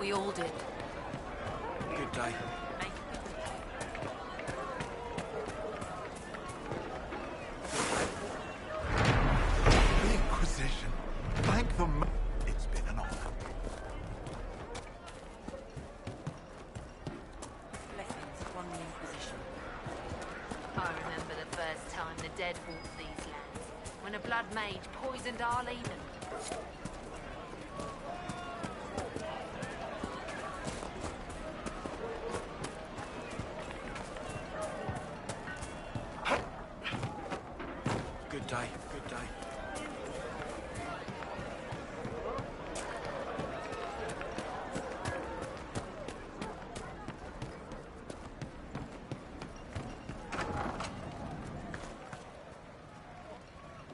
We all did. Good day. The Inquisition. Thank them. It's been an honor. Blessings upon the Inquisition. I remember the first time the dead walked these lands, when a blood mage poisoned Arlene. Good day. Good day.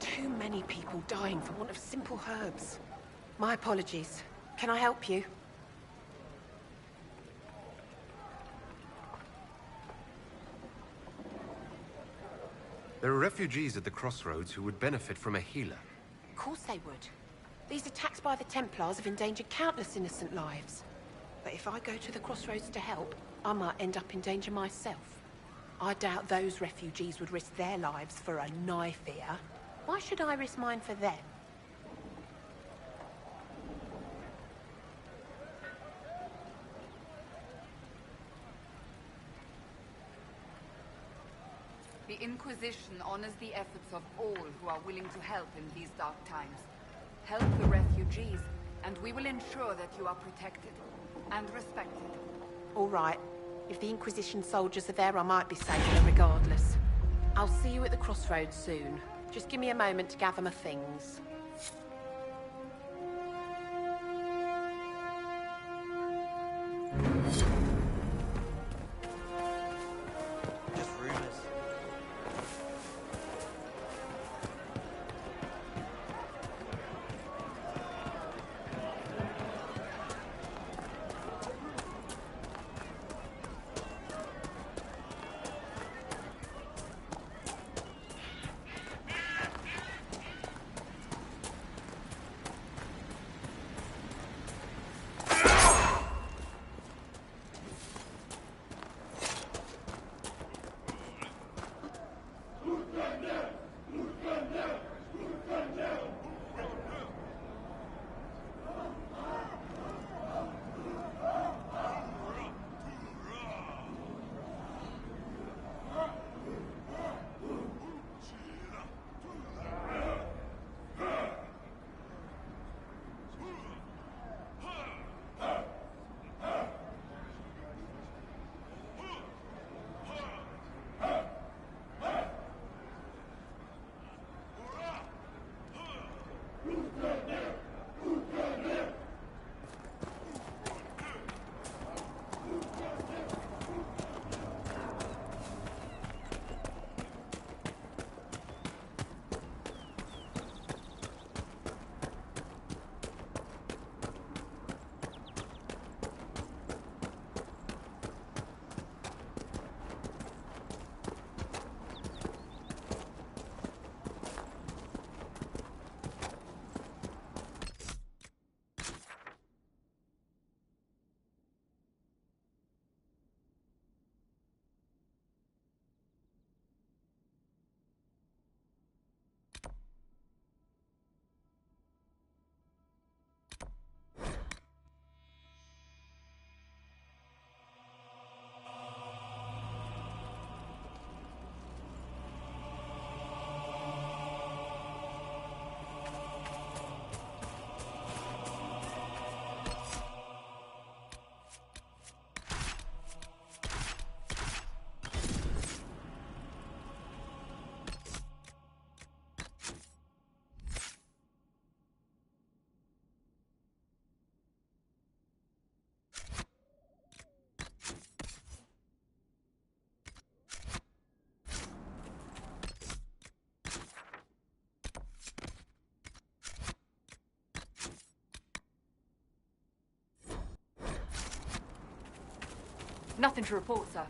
Too many people dying for want of simple herbs. My apologies. Can I help you? There are refugees at the crossroads who would benefit from a healer. Of course they would. These attacks by the Templars have endangered countless innocent lives. But if I go to the crossroads to help, I might end up in danger myself. I doubt those refugees would risk their lives for a knife here. Why should I risk mine for them? The Inquisition honors the efforts of all who are willing to help in these dark times. Help the refugees, and we will ensure that you are protected and respected. All right. If the Inquisition soldiers are there, I might be safer regardless. I'll see you at the crossroads soon. Just give me a moment to gather my things. Just rumors. Nothing to report, sir.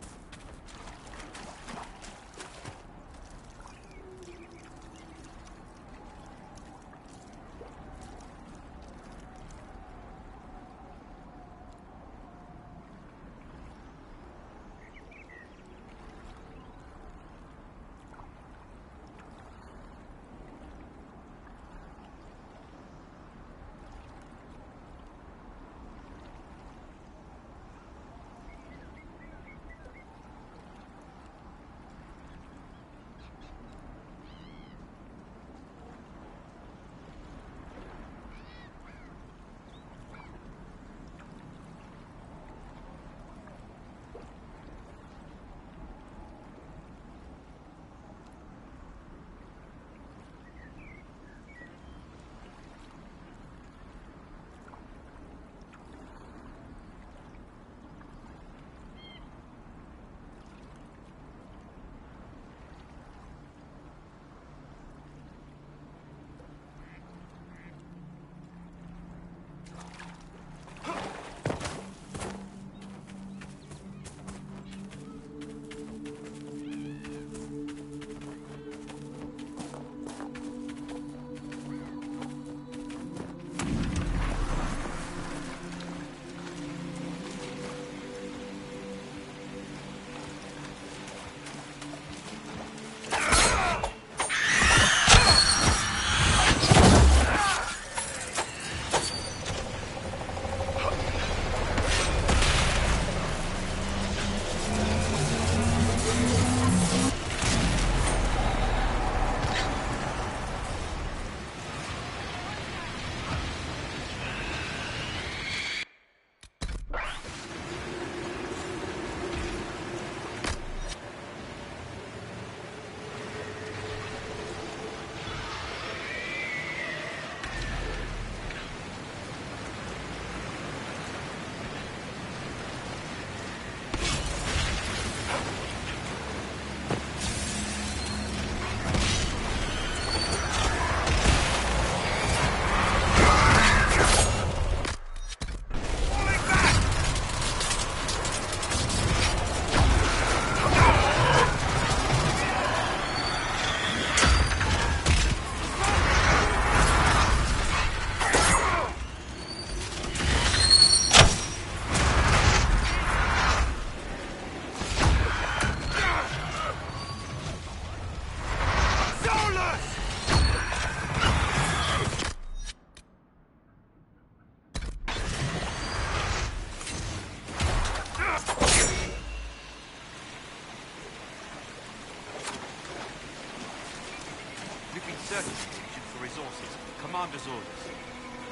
We've been searching the region for resources. Commander's orders.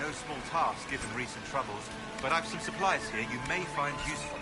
No small task given recent troubles, but I've some supplies here you may find useful.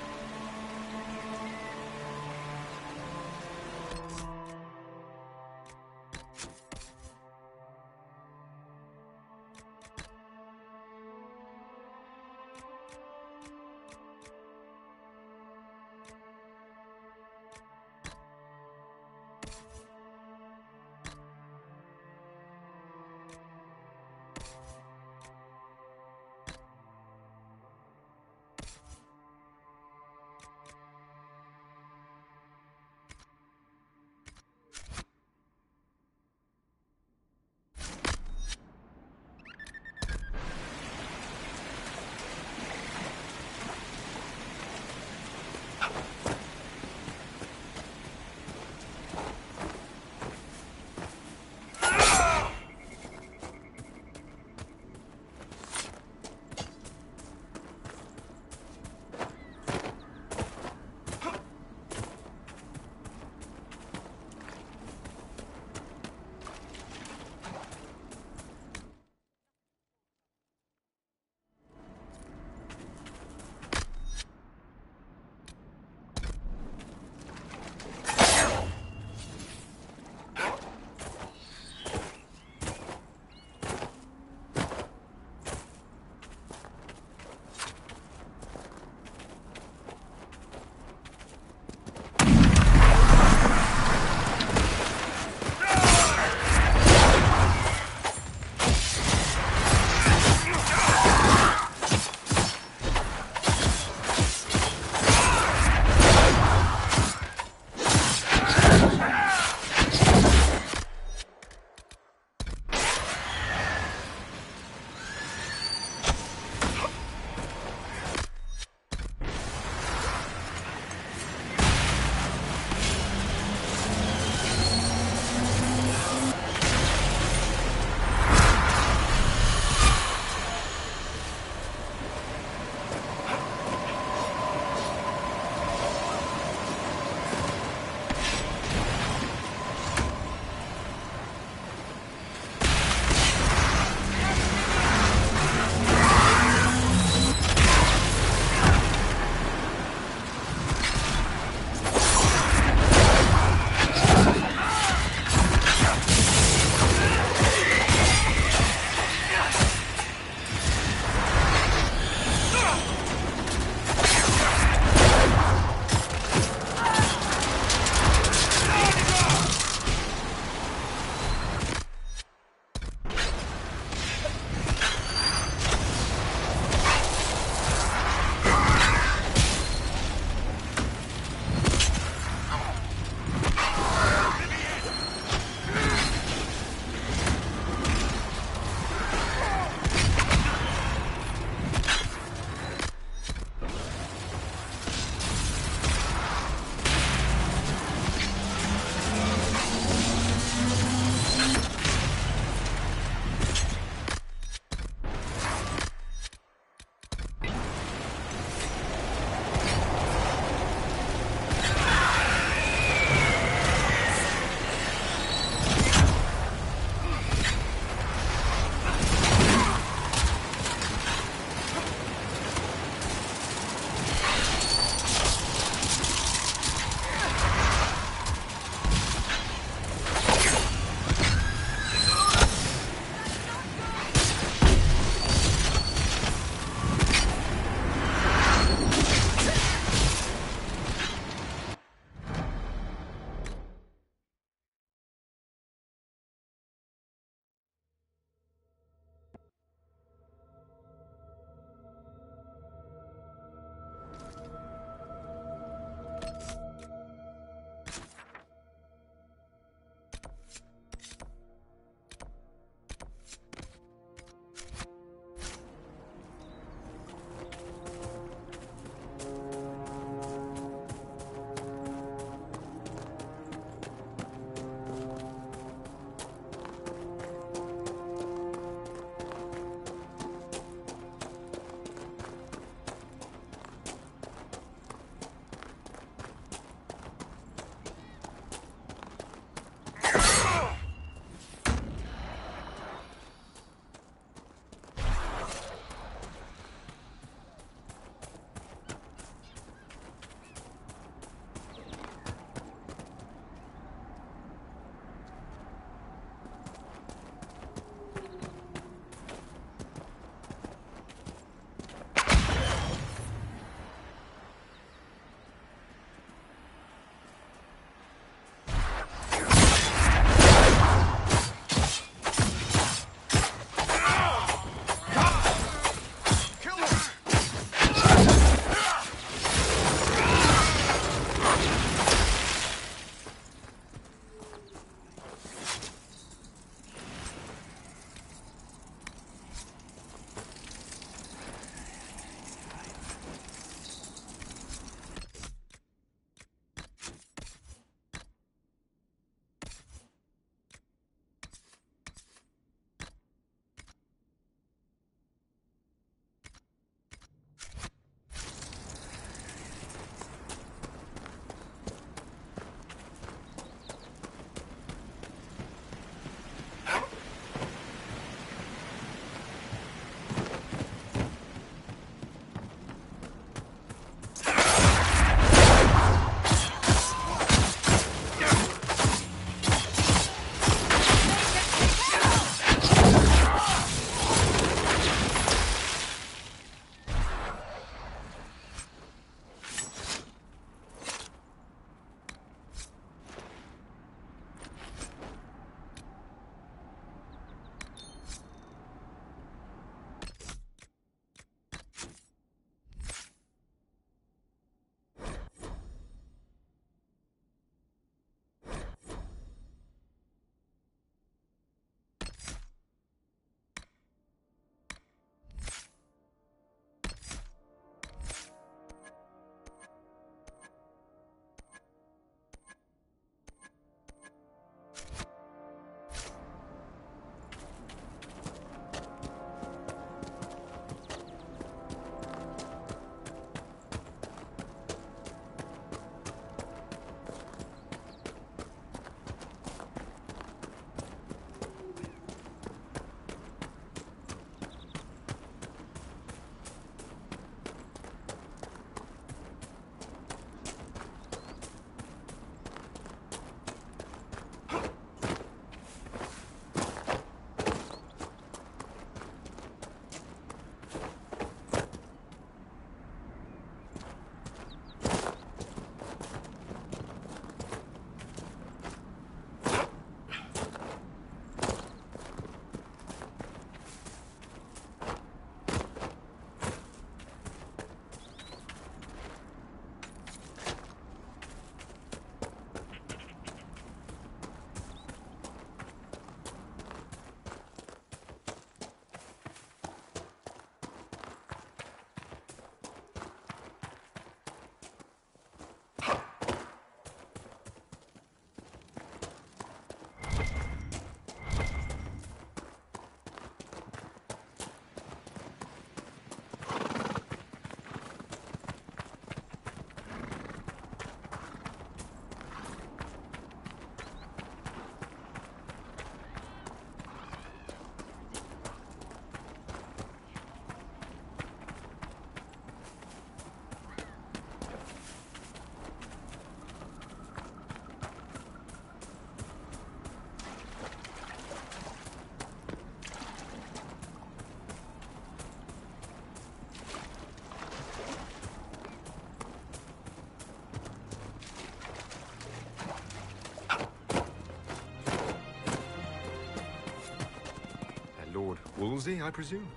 Lord Woolsey, I presume?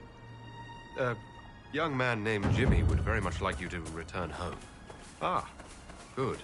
A young man named Jimmy would very much like you to return home. Ah, good.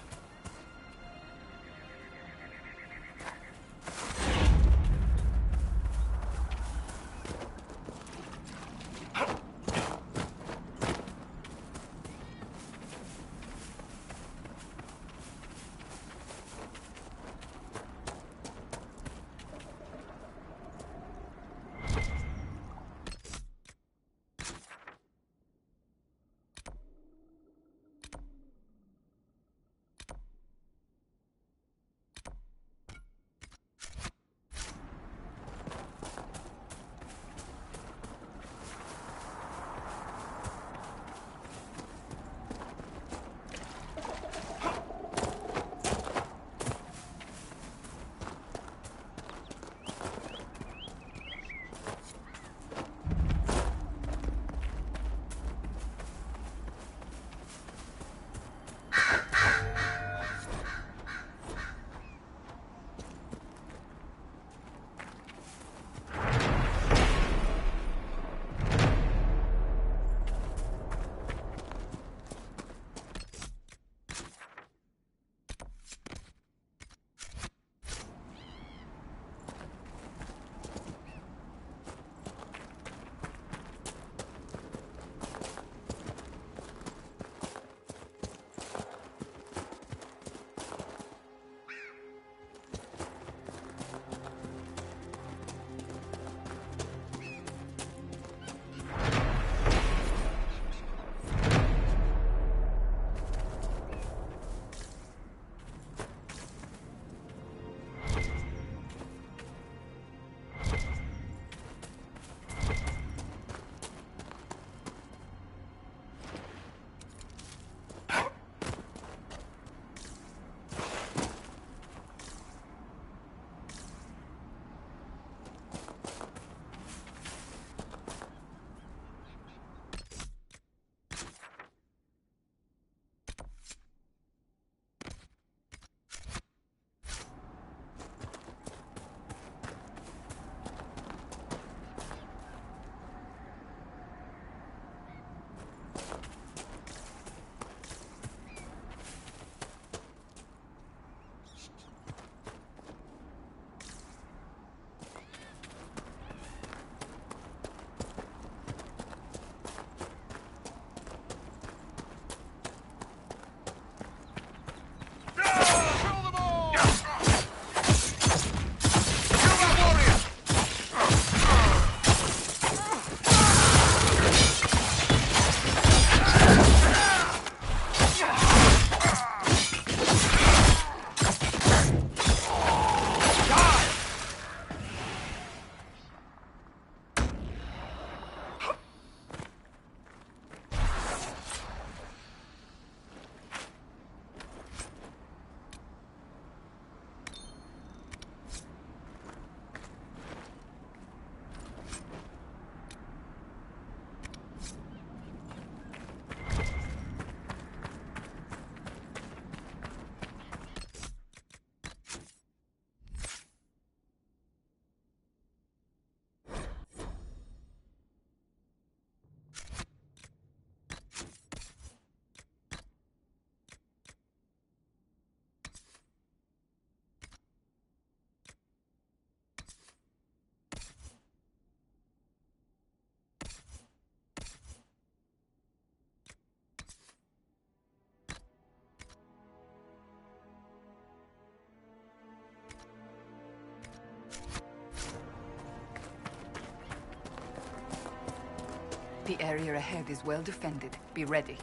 The area ahead is well defended. Be ready.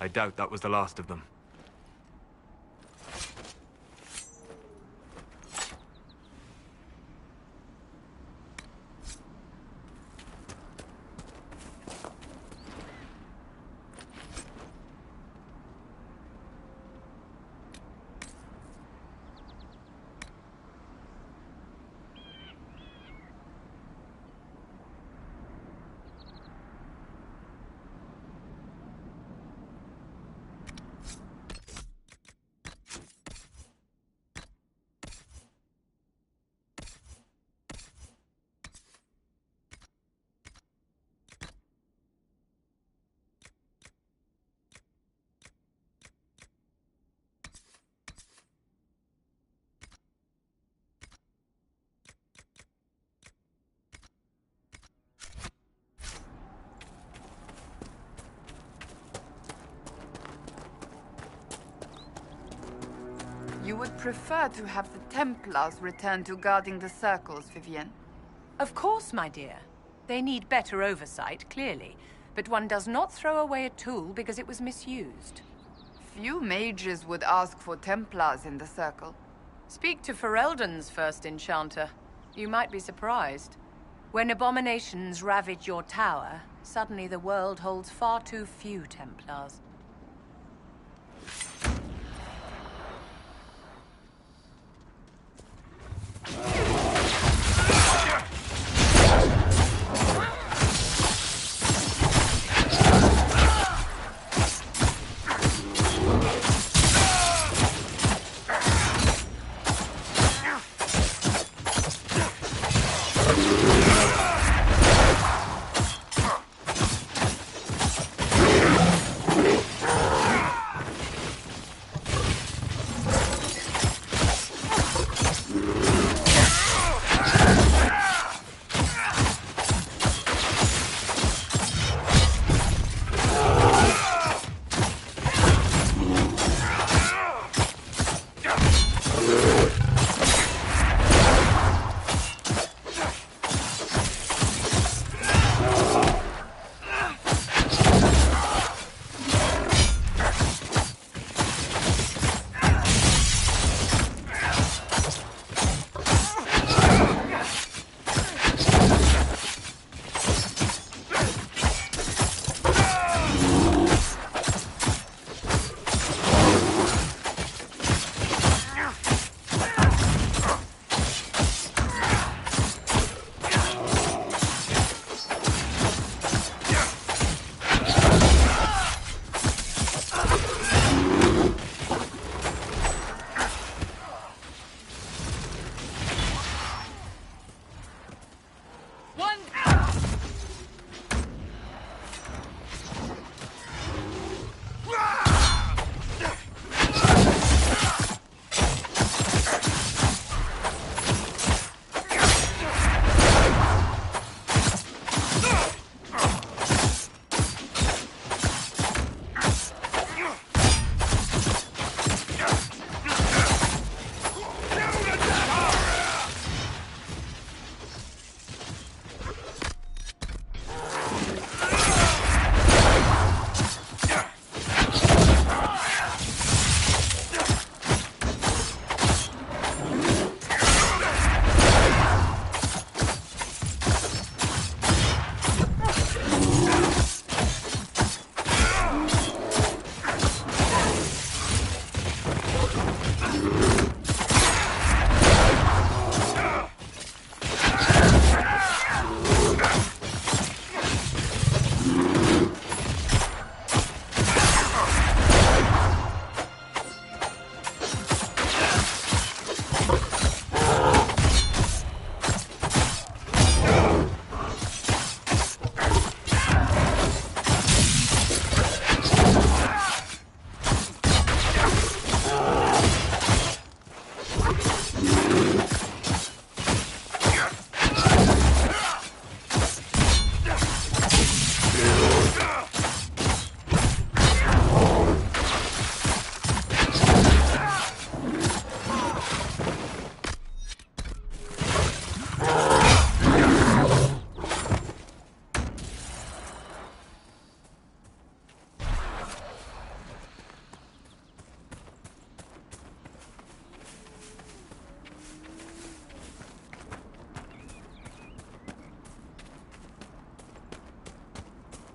I doubt that was the last of them. You would prefer to have the Templars return to guarding the circles, Vivienne? Of course, my dear. They need better oversight, clearly. But one does not throw away a tool because it was misused. Few mages would ask for Templars in the circle. Speak to Ferelden's first enchanter. You might be surprised. When abominations ravage your tower, suddenly the world holds far too few Templars.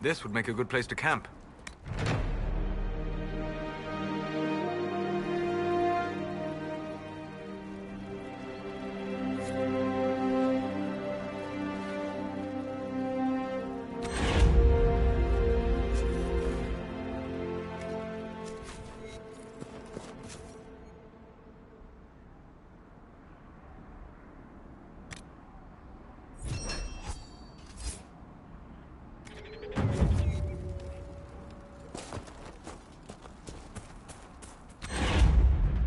This would make a good place to camp.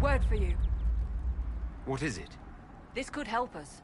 Word for you. What is it? This could help us.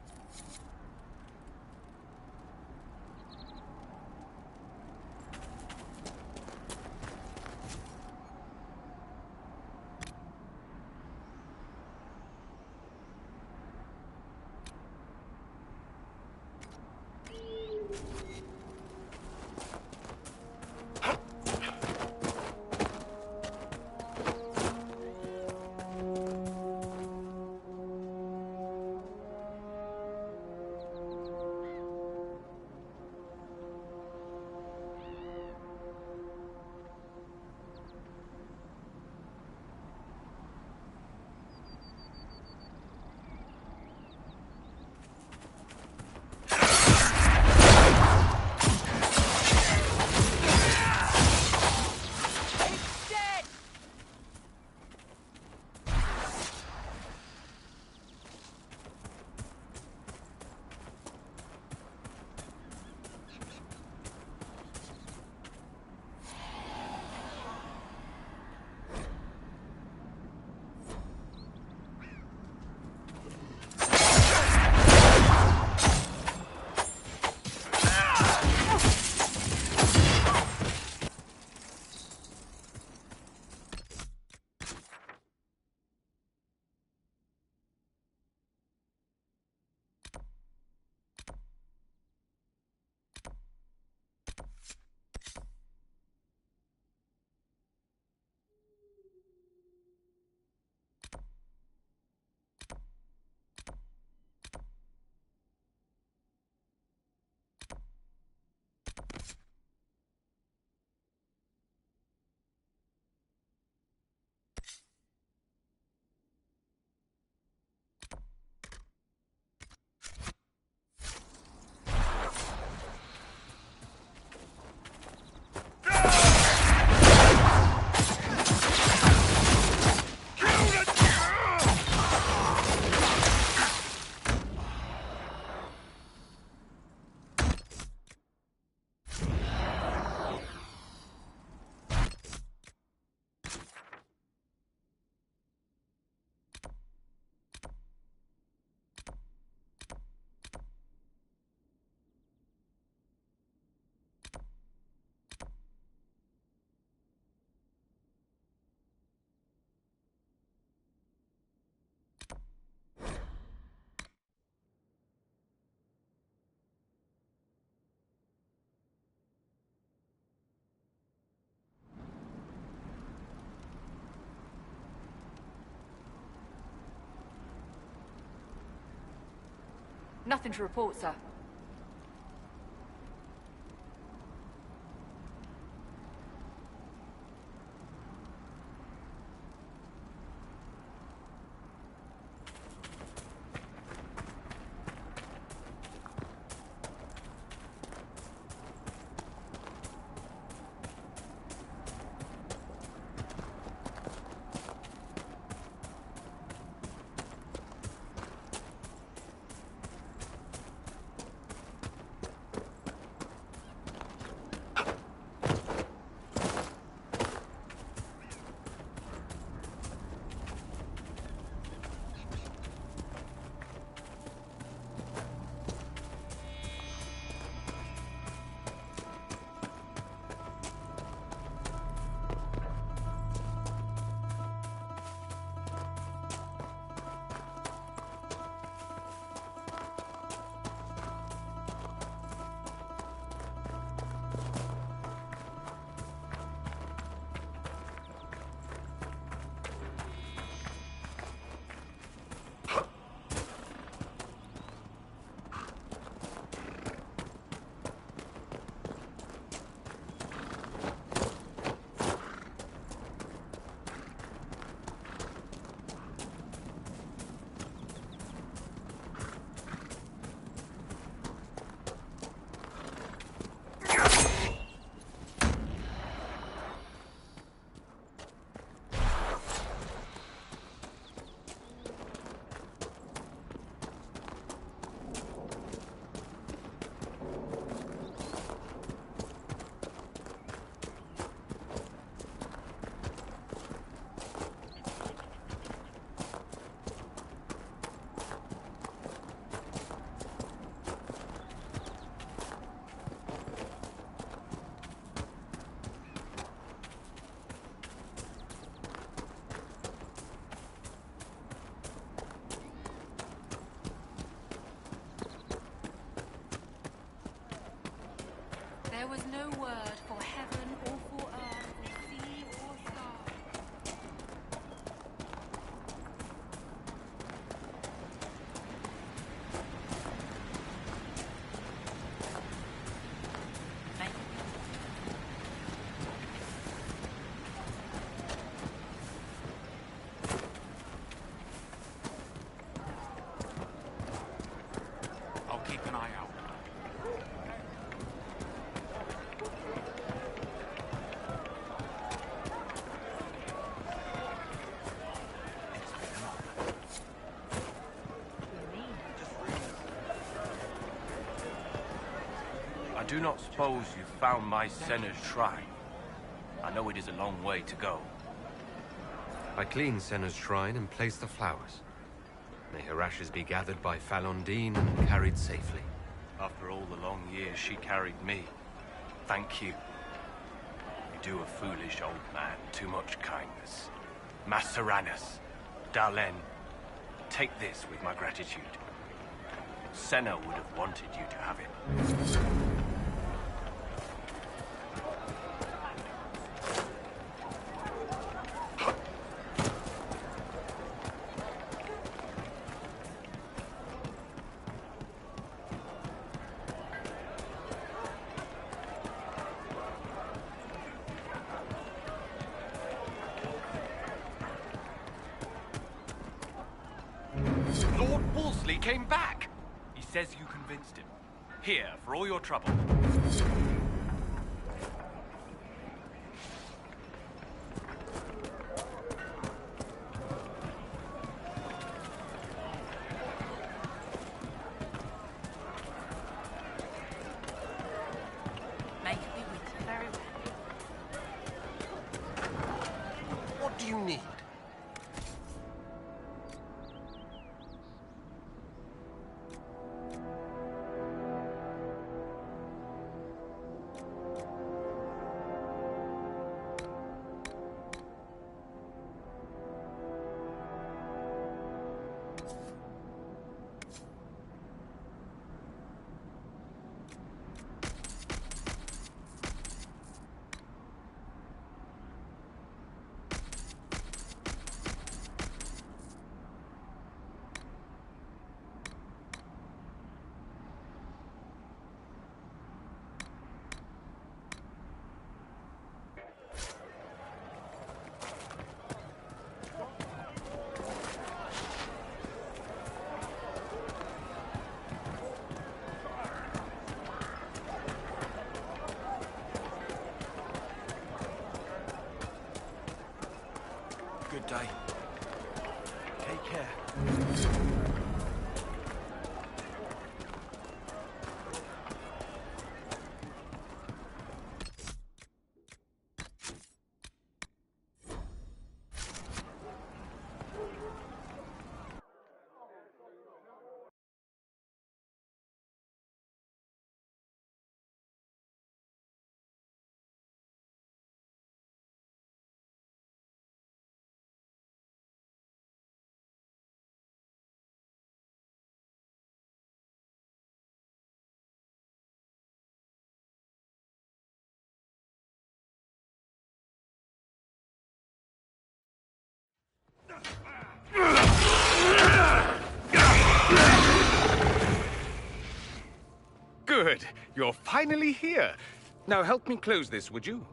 Nothing to report, sir. was no word for heaven or for earth, or sea or sky. I'll keep an eye out. I do not suppose you found my Senna's shrine. I know it is a long way to go. I cleaned Senna's shrine and placed the flowers. May her ashes be gathered by Falondine and carried safely. After all the long years she carried me, thank you. You do a foolish old man too much kindness. Maceranus, Dalen, take this with my gratitude. Senna would have wanted you to have it. Lord Wolseley came back! He says you convinced him. Here, for all your trouble. May it be with you. Very well. What do you need? Good day. Take care. Good. You're finally here. Now help me close this, would you?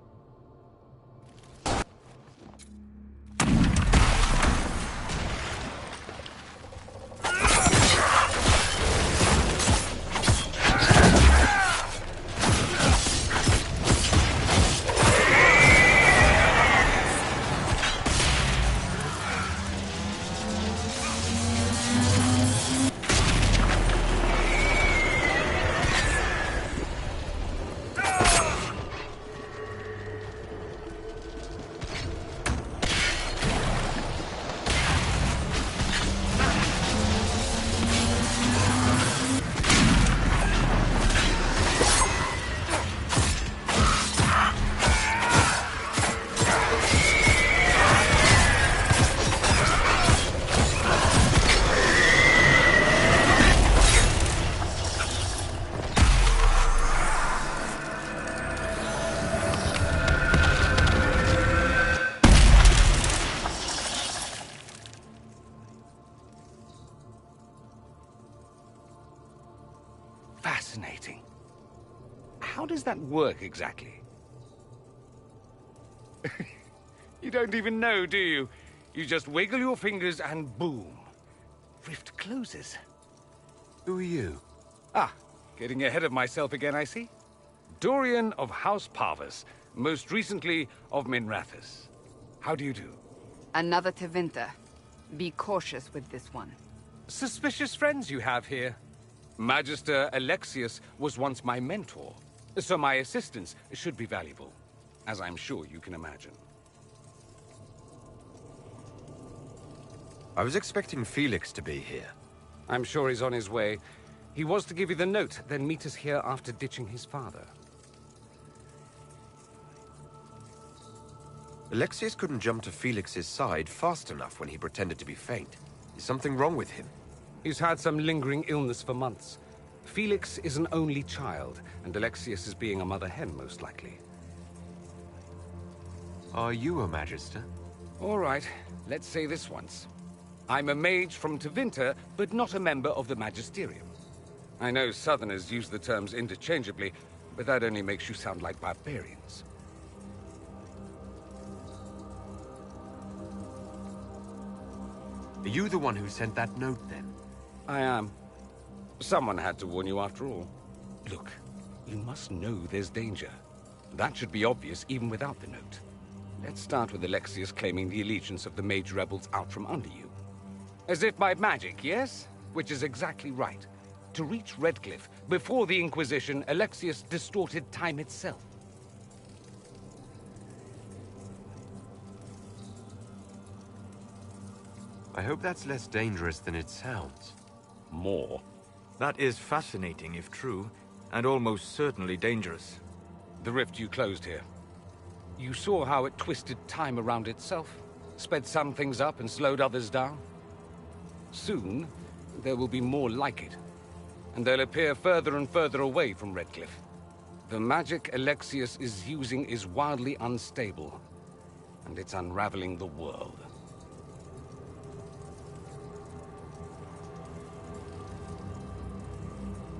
Fascinating. How does that work exactly? You don't even know, do you? You just wiggle your fingers and boom. Rift closes. Who are you? Ah, getting ahead of myself again, I see. Dorian of House Parvus, most recently of Minrathous. How do you do? Another Tevinter. Be cautious with this one. Suspicious friends you have here. Magister Alexius was once my mentor, so my assistance should be valuable, as I'm sure you can imagine. I was expecting Felix to be here. I'm sure he's on his way. He was to give you the note, then meet us here after ditching his father. Alexius couldn't jump to Felix's side fast enough when he pretended to be faint. Is something wrong with him? He's had some lingering illness for months. Felix is an only child, and Alexius is being a mother hen, most likely. Are you a Magister? All right, let's say this once. I'm a mage from Tevinter, but not a member of the Magisterium. I know Southerners use the terms interchangeably, but that only makes you sound like barbarians. Are you the one who sent that note, then? I am. Someone had to warn you after all. Look, you must know there's danger. That should be obvious even without the note. Let's start with Alexius claiming the allegiance of the mage rebels out from under you. As if by magic, yes? Which is exactly right. To reach Redcliffe, before the Inquisition, Alexius distorted time itself. I hope that's less dangerous than it sounds. More. That is fascinating if true, and almost certainly dangerous. The rift you closed here. You saw how it twisted time around itself, sped some things up and slowed others down. Soon, there will be more like it, and they'll appear further and further away from Redcliffe. The magic Alexius is using is wildly unstable, and it's unraveling the world.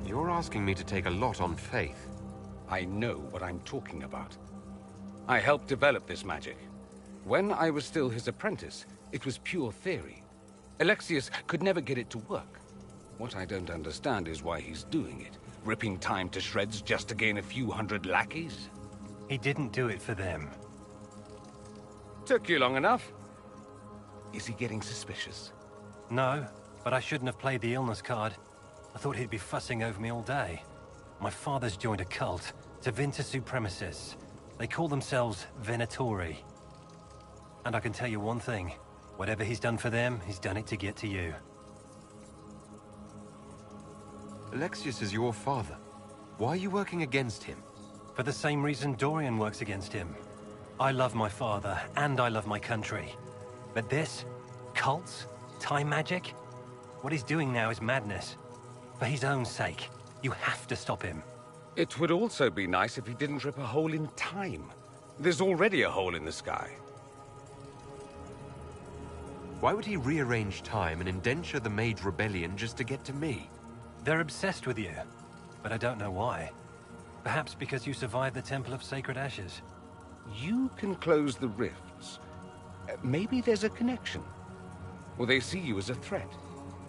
You're asking me to take a lot on faith. I know what I'm talking about. I helped develop this magic. When I was still his apprentice, it was pure theory. Alexius could never get it to work. What I don't understand is why he's doing it, ripping time to shreds just to gain a few hundred lackeys. He didn't do it for them. Took you long enough. Is he getting suspicious? No, but I shouldn't have played the illness card. I thought he'd be fussing over me all day. My father's joined a cult, Tevinter Supremacists. They call themselves Venatori. And I can tell you one thing. Whatever he's done for them, he's done it to get to you. Alexius is your father. Why are you working against him? For the same reason Dorian works against him. I love my father, and I love my country. But this? Cults? Time magic? What he's doing now is madness. For his own sake, you have to stop him. It would also be nice if he didn't rip a hole in time. There's already a hole in the sky. Why would he rearrange time and indenture the Mage Rebellion just to get to me? They're obsessed with you, but I don't know why. Perhaps because you survived the Temple of Sacred Ashes. You can close the rifts. Maybe there's a connection. Or they see you as a threat.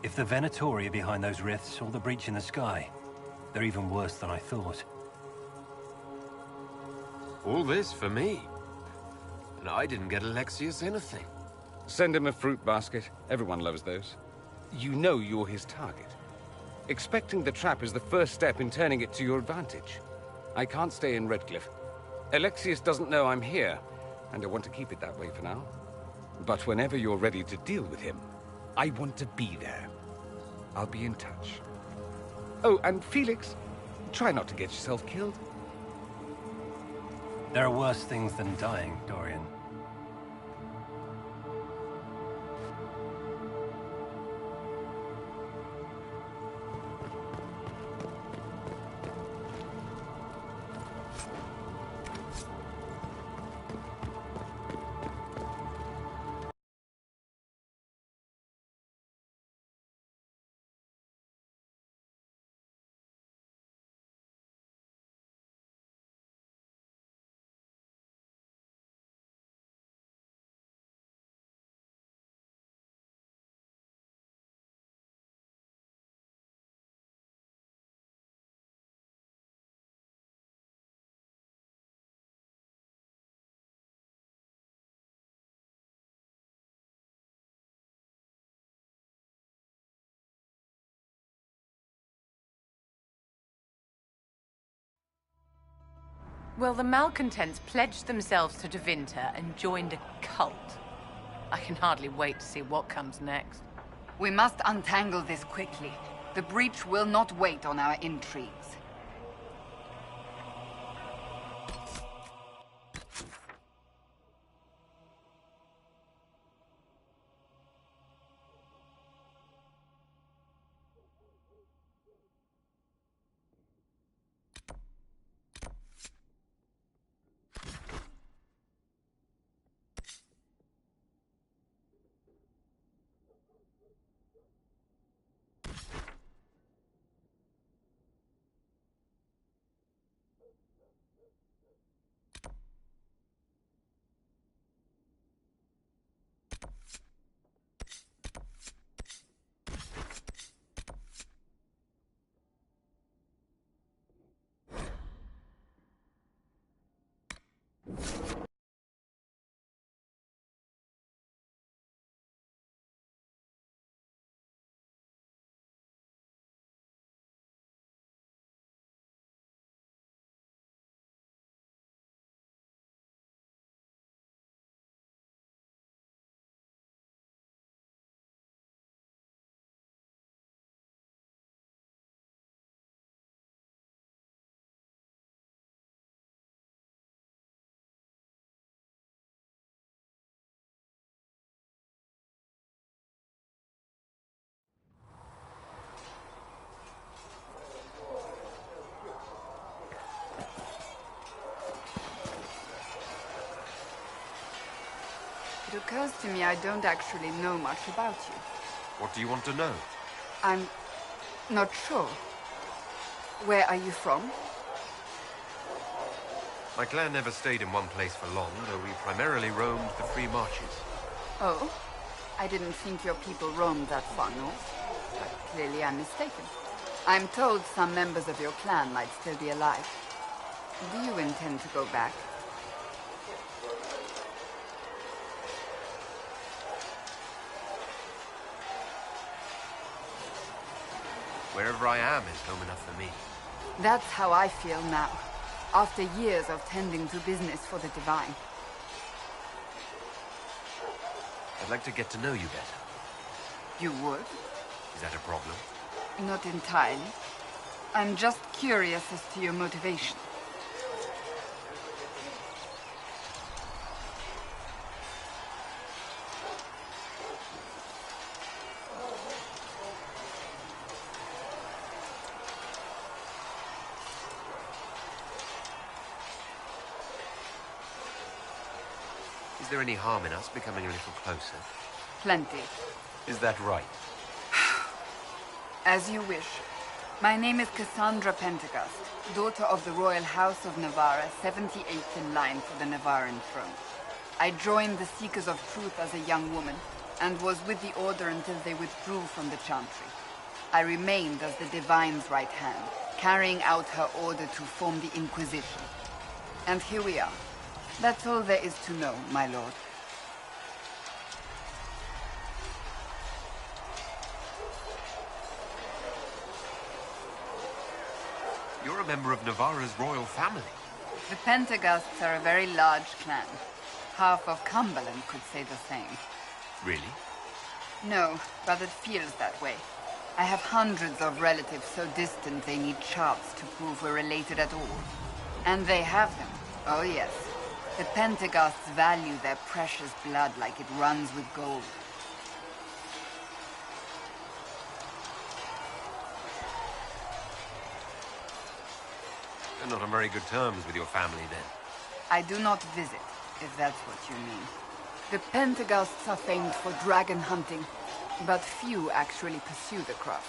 If the Venatori are behind those rifts or the breach in the sky, they're even worse than I thought. All this for me. And I didn't get Alexius anything. Send him a fruit basket. Everyone loves those. You know you're his target. Expecting the trap is the first step in turning it to your advantage. I can't stay in Redcliffe. Alexius doesn't know I'm here, and I want to keep it that way for now. But whenever you're ready to deal with him, I want to be there. I'll be in touch. Oh, and Felix, try not to get yourself killed. There are worse things than dying, Dorian. Well, the malcontents pledged themselves to Devinter and joined a cult. I can hardly wait to see what comes next. We must untangle this quickly. The breach will not wait on our intrigues. It occurs to me I don't actually know much about you. What do you want to know? I'm not sure. Where are you from? My clan never stayed in one place for long, though we primarily roamed the free marches. Oh, I didn't think your people roamed that far north. But clearly I'm mistaken. I'm told some members of your clan might still be alive. Do you intend to go back? Wherever I am is home enough for me. That's how I feel now, after years of tending to business for the Divine. I'd like to get to know you better. You would? Is that a problem? Not entirely. I'm just curious as to your motivation. Is there any harm in us becoming a little closer? Plenty. Is that right? As you wish. My name is Cassandra Pentecost, daughter of the Royal House of Navarra, 78th in line for the Navarran throne. I joined the Seekers of Truth as a young woman, and was with the Order until they withdrew from the Chantry. I remained as the Divine's right hand, carrying out her order to form the Inquisition. And here we are. That's all there is to know, my lord. You're a member of Navarra's royal family. The Pentecosts are a very large clan. Half of Cumberland could say the same. Really? No, but it feels that way. I have hundreds of relatives so distant they need charts to prove we're related at all. And they have them. Oh yes. The Pentecosts value their precious blood like it runs with gold. You're not on very good terms with your family, then. I do not visit, if that's what you mean. The Pentecosts are famed for dragon hunting, but few actually pursue the craft.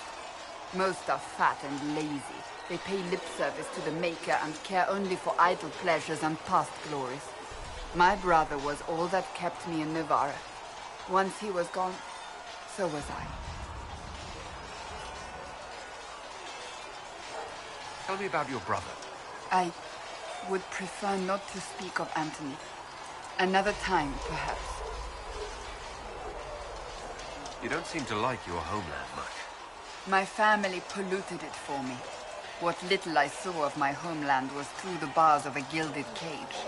Most are fat and lazy. They pay lip service to the Maker and care only for idle pleasures and past glories. My brother was all that kept me in Navarra. Once he was gone, so was I. Tell me about your brother. I would prefer not to speak of Anthony. Another time, perhaps. You don't seem to like your homeland much. My family polluted it for me. What little I saw of my homeland was through the bars of a gilded cage.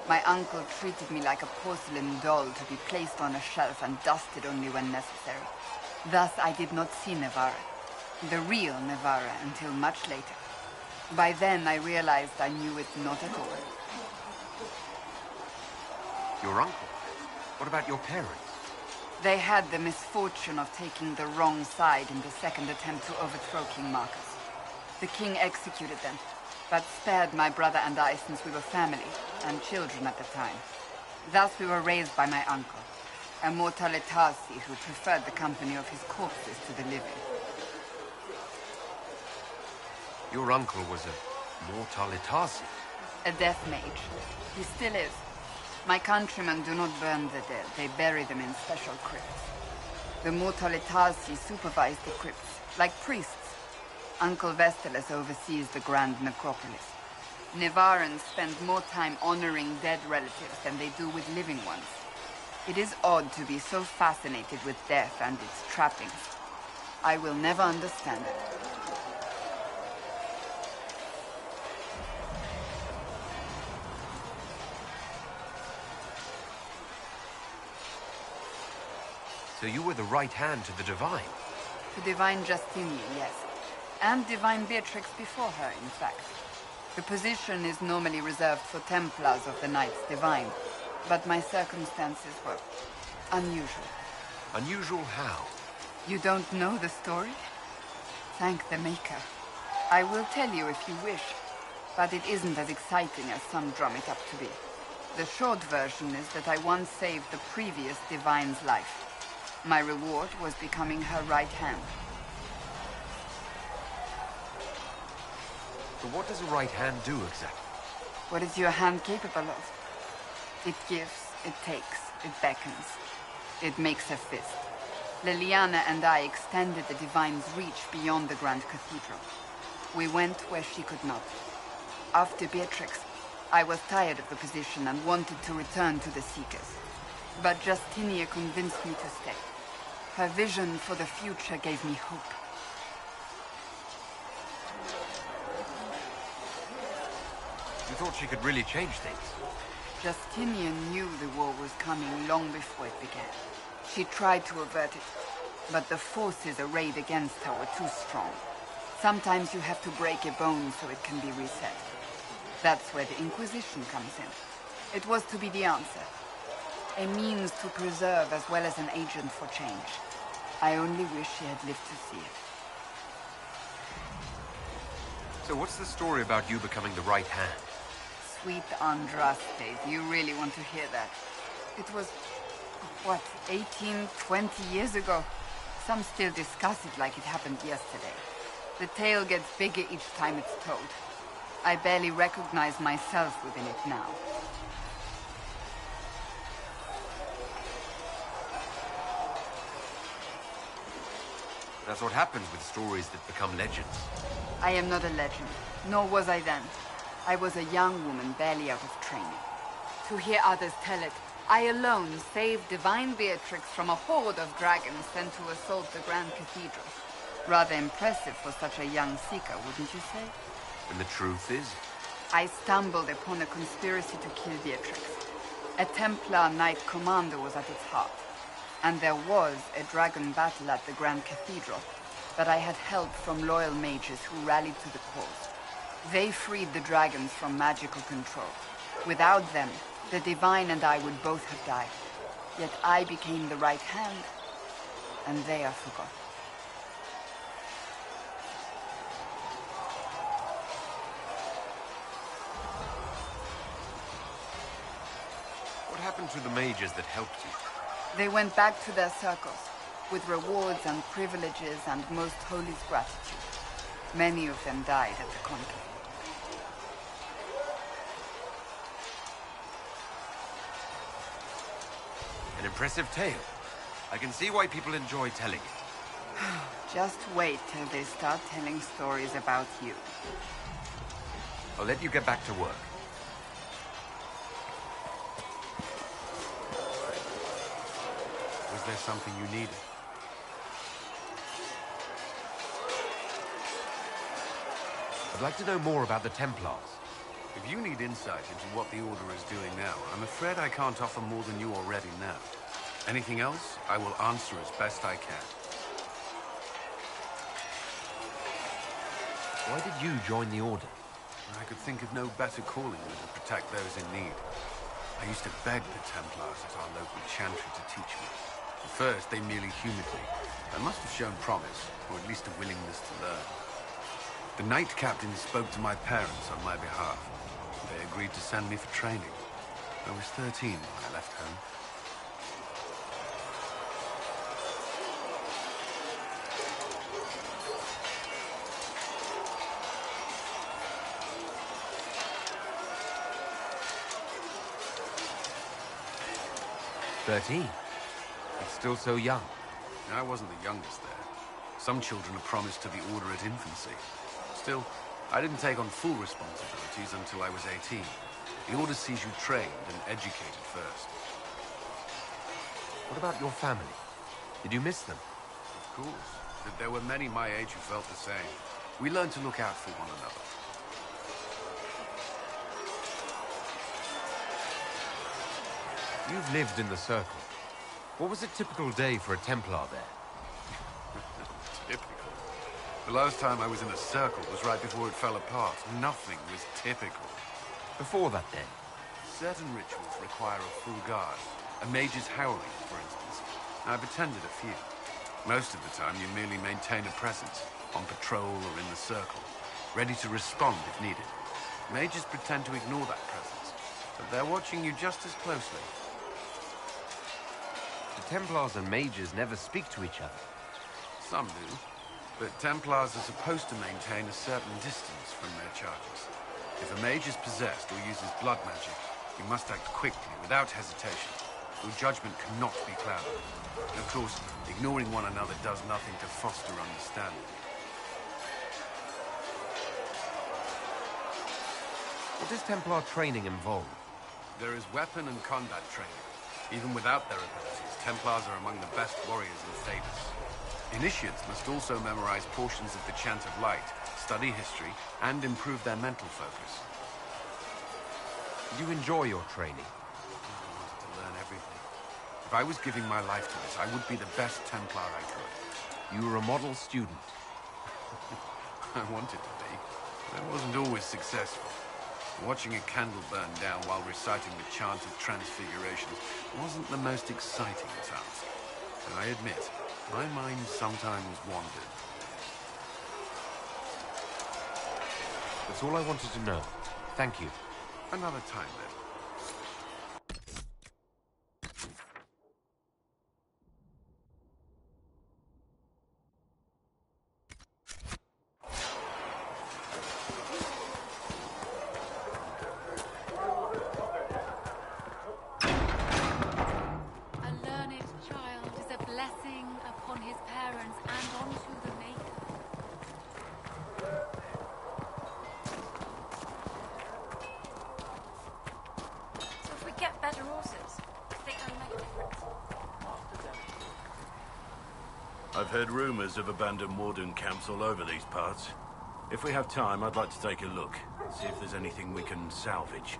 My uncle treated me like a porcelain doll to be placed on a shelf and dusted only when necessary. Thus, I did not see Navarra, the real Navarra, until much later. By then, I realized I knew it not at all. Your uncle? What about your parents? They had the misfortune of taking the wrong side in the second attempt to overthrow King Marcus. The king executed them, but spared my brother and I since we were family and children at the time. Thus we were raised by my uncle, a mortalitasi who preferred the company of his corpses to the living. Your uncle was a mortalitasi? A death mage. He still is. My countrymen do not burn the dead, they bury them in special crypts. The mortalitasi supervise the crypts, like priests. Uncle Vestalis oversees the grand necropolis. Nevarans spend more time honoring dead relatives than they do with living ones. It is odd to be so fascinated with death and its trappings. I will never understand it. So you were the right hand to the Divine? To Divine Justinian, yes. And Divine Beatrix before her, in fact. The position is normally reserved for Templars of the Knights Divine, but my circumstances were unusual. Unusual how? You don't know the story? Thank the Maker. I will tell you if you wish, but it isn't as exciting as some drum it up to be. The short version is that I once saved the previous Divine's life. My reward was becoming her right hand. So what does a right hand do exactly? What is your hand capable of? It gives, it takes, it beckons. It makes a fist. Liliana and I extended the Divine's reach beyond the Grand Cathedral. We went where she could not. After Beatrix, I was tired of the position and wanted to return to the Seekers. But Justinia convinced me to stay. Her vision for the future gave me hope. You thought she could really change things? Justinian knew the war was coming long before it began. She tried to avert it, but the forces arrayed against her were too strong. Sometimes you have to break a bone so it can be reset. That's where the Inquisition comes in. It was to be the answer. A means to preserve as well as an agent for change. I only wish she had lived to see it. So what's the story about you becoming the right hand? Sweet Andraste, do you really want to hear that? It was, what, 18, 20 years ago? Some still discuss it like it happened yesterday. The tale gets bigger each time it's told. I barely recognize myself within it now. That's what happens with stories that become legends. I am not a legend, nor was I then. I was a young woman barely out of training. To hear others tell it, I alone saved Divine Beatrix from a horde of dragons sent to assault the Grand Cathedral. Rather impressive for such a young seeker, wouldn't you say? And the truth is? I stumbled upon a conspiracy to kill Beatrix. A Templar Knight Commander was at its heart. And there was a dragon battle at the Grand Cathedral, but I had help from loyal mages who rallied to the cause. They freed the dragons from magical control. Without them, the Divine and I would both have died. Yet I became the right hand, and they are forgotten. What happened to the mages that helped you? They went back to their circles, with rewards and privileges and most holy gratitude. Many of them died at the conclave. An impressive tale. I can see why people enjoy telling it. Just wait till they start telling stories about you. I'll let you get back to work. Was there something you needed? I'd like to know more about the Templars. If you need insight into what the Order is doing now, I'm afraid I can't offer more than you already know. Anything else, I will answer as best I can. Why did you join the Order? I could think of no better calling than to protect those in need. I used to beg the Templars at our local chantry to teach me. At first, they merely humored me. I must have shown promise, or at least a willingness to learn. The Knight Captain spoke to my parents on my behalf. They agreed to send me for training. I was 13 when I left home. It's still so young. I wasn't the youngest there. Some children are promised to the Order at infancy. Still, I didn't take on full responsibilities until I was 18. The Order sees you trained and educated first. What about your family? Did you miss them? Of course. But there were many my age who felt the same. We learned to look out for one another. You've lived in the Circle. What was a typical day for a Templar there? Typical? The last time I was in a circle was right before it fell apart. Nothing was typical. Before that, then? Certain rituals require a full guard. A mage's howling, for instance. I've attended a few. Most of the time, you merely maintain a presence, on patrol or in the circle, ready to respond if needed. Mages pretend to ignore that presence, but they're watching you just as closely. The Templars and mages never speak to each other. Some do, but Templars are supposed to maintain a certain distance from their charges. If a mage is possessed or uses blood magic, you must act quickly, without hesitation. Your judgment cannot be clouded. And of course, ignoring one another does nothing to foster understanding. What does Templar training involve? There is weapon and combat training. Even without their abilities, Templars are among the best warriors in Thebes. Initiates must also memorize portions of the Chant of Light, study history, and improve their mental focus. You enjoy your training? I wanted to learn everything. If I was giving my life to this, I would be the best Templar I could. You were a model student. I wanted to be. I wasn't always successful. Watching a candle burn down while reciting the chant of transfiguration wasn't the most exciting task. And I admit, my mind sometimes wandered. That's all I wanted to know. Thank you. Another time, then. I've heard rumors of abandoned warden camps all over these parts. If we have time, I'd like to take a look, see if there's anything we can salvage.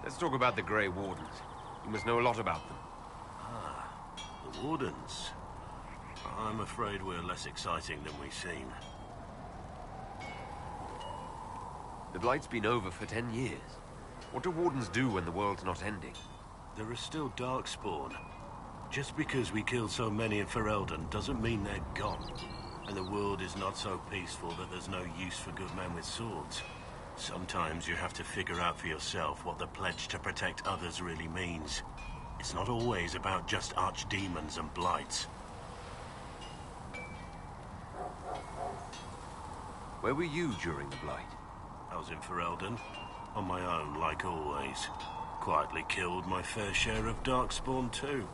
Let's talk about the Grey Wardens. You must know a lot about them. Ah, the Wardens. I'm afraid we're less exciting than we seem. The Blight's been over for 10 years. What do Wardens do when the world's not ending? There are still Darkspawn. Just because we killed so many in Ferelden doesn't mean they're gone. And the world is not so peaceful that there's no use for good men with swords. Sometimes you have to figure out for yourself what the pledge to protect others really means. It's not always about just archdemons and blights. Where were you during the Blight? I was in Ferelden, on my own like always. Quietly killed my fair share of Darkspawn too.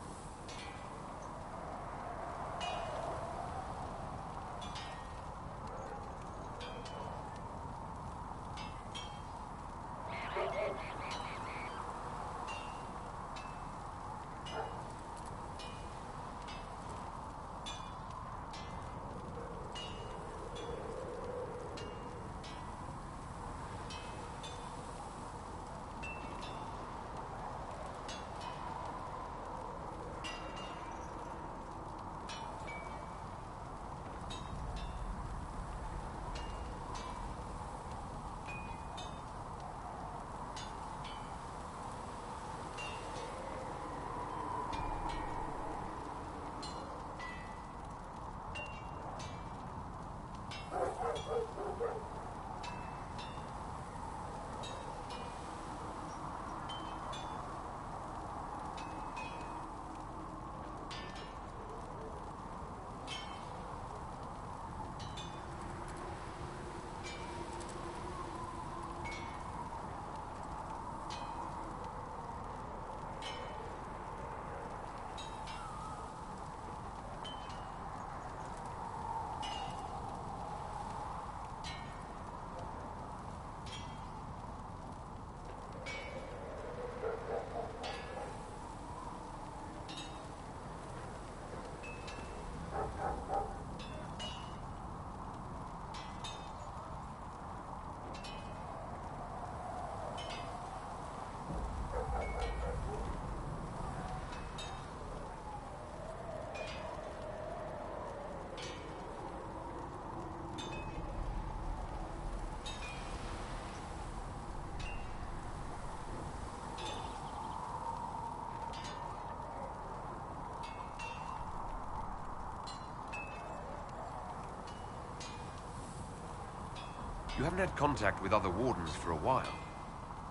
You haven't had contact with other wardens for a while.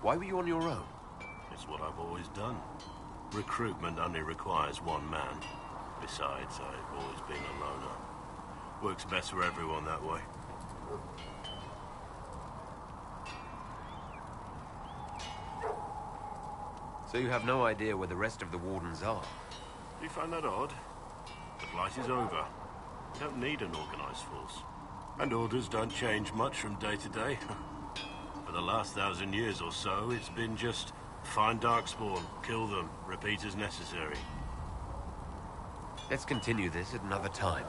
Why were you on your own? It's what I've always done. Recruitment only requires one man. Besides, I've always been a loner. Works best for everyone that way. So you have no idea where the rest of the wardens are? Do you find that odd? The Blight is over. We don't need an organized force. And orders don't change much from day to day. For the last 1,000 years or so, it's been just find Darkspawn, kill them, repeat as necessary. Let's continue this at another time.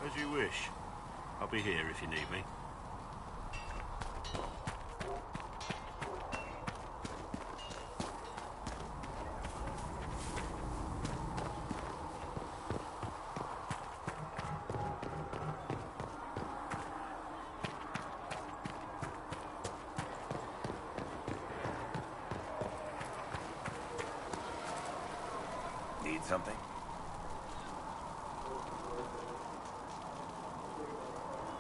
As you wish. I'll be here if you need me. Need something?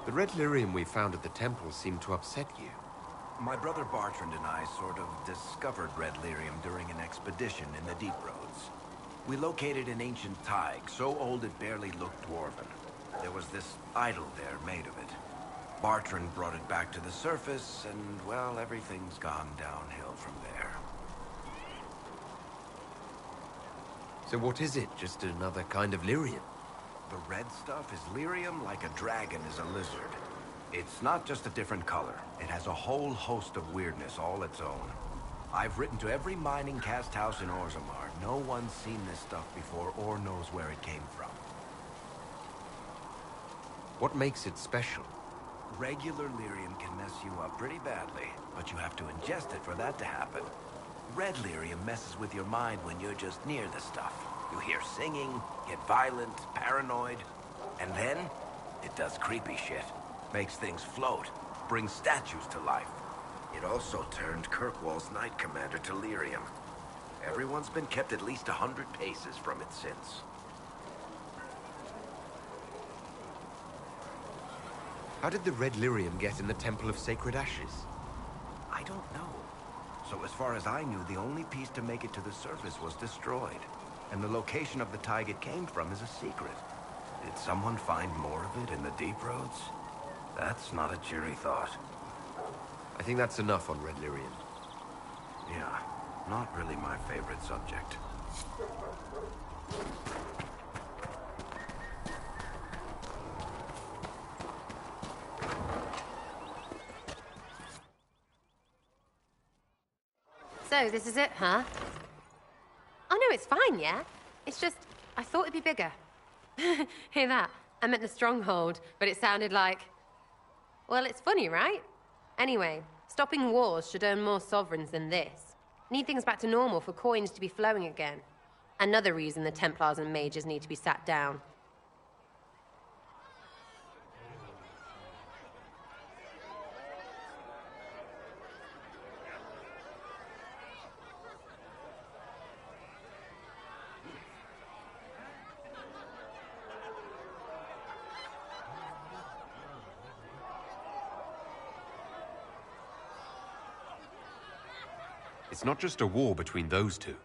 The red lyrium we found at the temple seemed to upset you. My brother Bartrand and I sort of discovered red lyrium during an expedition in the Deep Roads. We located an ancient thaig, so old it barely looked dwarven. There was this idol there made of it. Bartrand brought it back to the surface, and, well, everything's gone downhill from there. So what is it? Just another kind of lyrium? The red stuff is lyrium like a dragon is a lizard. It's not just a different color. It has a whole host of weirdness all its own. I've written to every mining cast house in Orzammar. No one's seen this stuff before or knows where it came from. What makes it special? Regular lyrium can mess you up pretty badly, but you have to ingest it for that to happen. Red lyrium messes with your mind when you're just near the stuff. You hear singing, get violent, paranoid, and then it does creepy shit. Makes things float, brings statues to life. It also turned Kirkwall's Knight Commander to lyrium. Everyone's been kept at least 100 paces from it since. How did the red lyrium get in the Temple of Sacred Ashes? I don't know. So as far as I knew, the only piece to make it to the surface was destroyed. And the location of the thaig it came from is a secret. Did someone find more of it in the Deep Roads? That's not a cheery thought. I think that's enough on red lyrium. Yeah, not really my favorite subject. So, this is it, huh? Oh, no, it's fine, yeah? It's just, I thought it'd be bigger. Hear that? I meant the stronghold, but it sounded like... Well, it's funny, right? Anyway, stopping wars should earn more sovereigns than this. Need things back to normal for coins to be flowing again. Another reason the Templars and mages need to be sat down. It's not just a war between those two.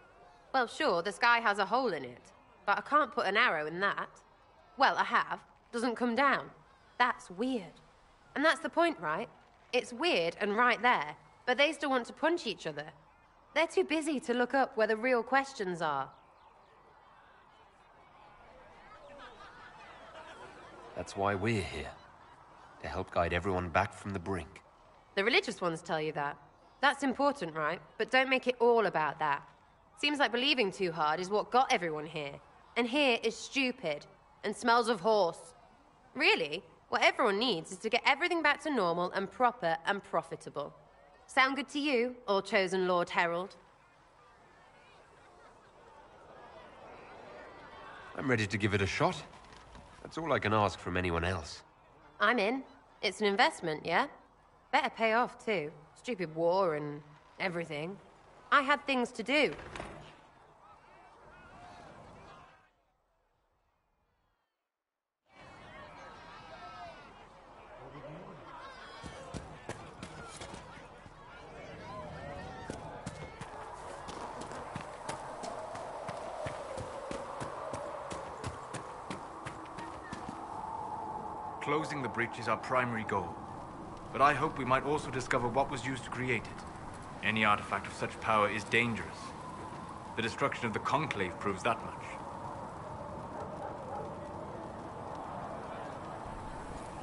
Well, sure, the sky has a hole in it, but I can't put an arrow in that. Well, I have. Doesn't come down. That's weird. And that's the point, right? It's weird and right there, but they still want to punch each other. They're too busy to look up where the real questions are. That's why we're here. To help guide everyone back from the brink. The religious ones tell you that. That's important, right? But don't make it all about that. Seems like believing too hard is what got everyone here. And here is stupid and smells of horse. Really, what everyone needs is to get everything back to normal and proper and profitable. Sound good to you, all-chosen Lord Herald? I'm ready to give it a shot. That's all I can ask from anyone else. I'm in. It's an investment, yeah? Better pay off, too. Stupid war and everything. I had things to do. Closing the breach is our primary goal. But I hope we might also discover what was used to create it. Any artifact of such power is dangerous. The destruction of the Conclave proves that much.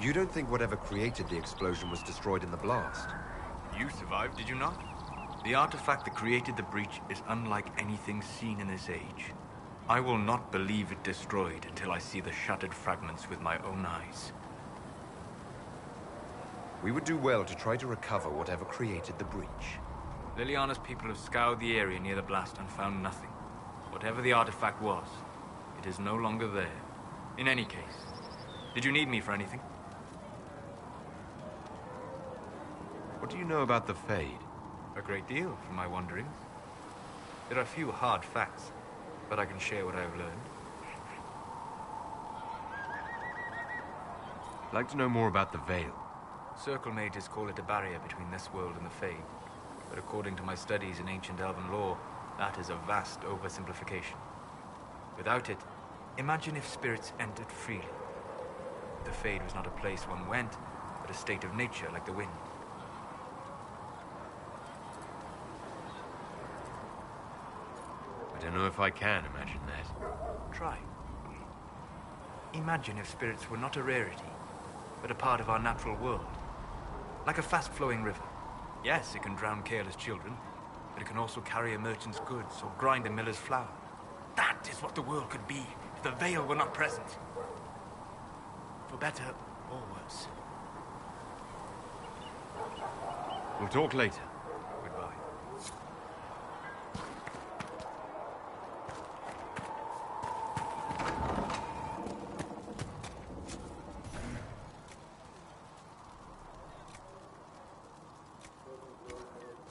You don't think whatever created the explosion was destroyed in the blast? You survived, did you not? The artifact that created the breach is unlike anything seen in this age. I will not believe it destroyed until I see the shattered fragments with my own eyes. We would do well to try to recover whatever created the breach. Liliana's people have scoured the area near the blast and found nothing. Whatever the artifact was, it is no longer there. In any case, did you need me for anything? What do you know about the Fade? A great deal, from my wanderings. There are few hard facts, but I can share what I have learned. I'd like to know more about the Veil. Circle mages call it a barrier between this world and the Fade. But according to my studies in ancient elven lore, that is a vast oversimplification. Without it, imagine if spirits entered freely. The Fade was not a place one went, but a state of nature like the wind. I don't know if I can imagine that. Try. Imagine if spirits were not a rarity, but a part of our natural world. Like a fast-flowing river. Yes, it can drown careless children, but it can also carry a merchant's goods or grind a miller's flour. That is what the world could be if the Veil were not present. For better or worse. We'll talk later. Goodbye.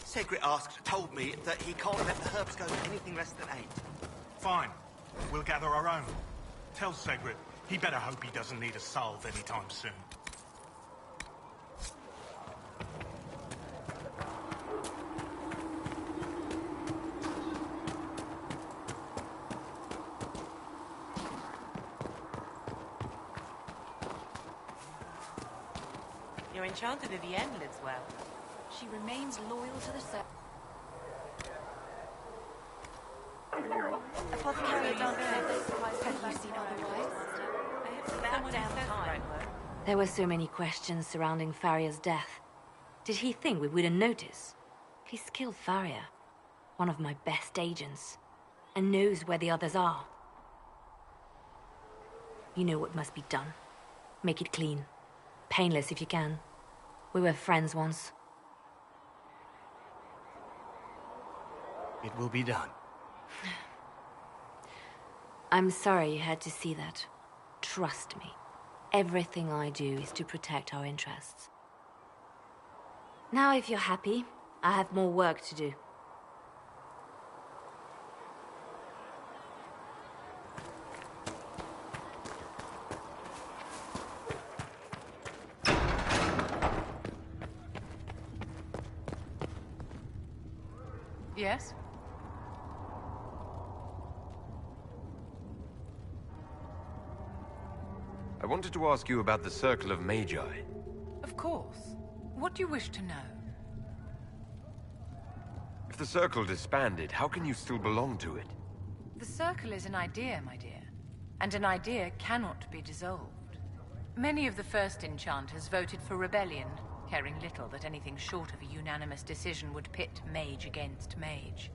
Segret told me that he can't let the herbs go for anything less than 8. Fine. We'll gather our own. Tell Segret he better hope he doesn't need a salve anytime soon. Your enchanter Vivienne lives well. She remains loyal to the set. Apothecary down there. Have you seen otherwise? That damn time. There were so many questions surrounding Farria's death. Did he think we wouldn't notice? He's killed Farria, one of my best agents, and knows where the others are. You know what must be done. Make it clean. Painless if you can. We were friends once. It will be done. I'm sorry you had to see that. Trust me. Everything I do is to protect our interests. Now, if you're happy, I have more work to do. Yes? I wanted to ask you about the Circle of Magi. Of course. What do you wish to know? If the Circle disbanded, how can you still belong to it? The Circle is an idea, my dear. And an idea cannot be dissolved. Many of the first enchanters voted for rebellion, caring little that anything short of a unanimous decision would pit mage against mage.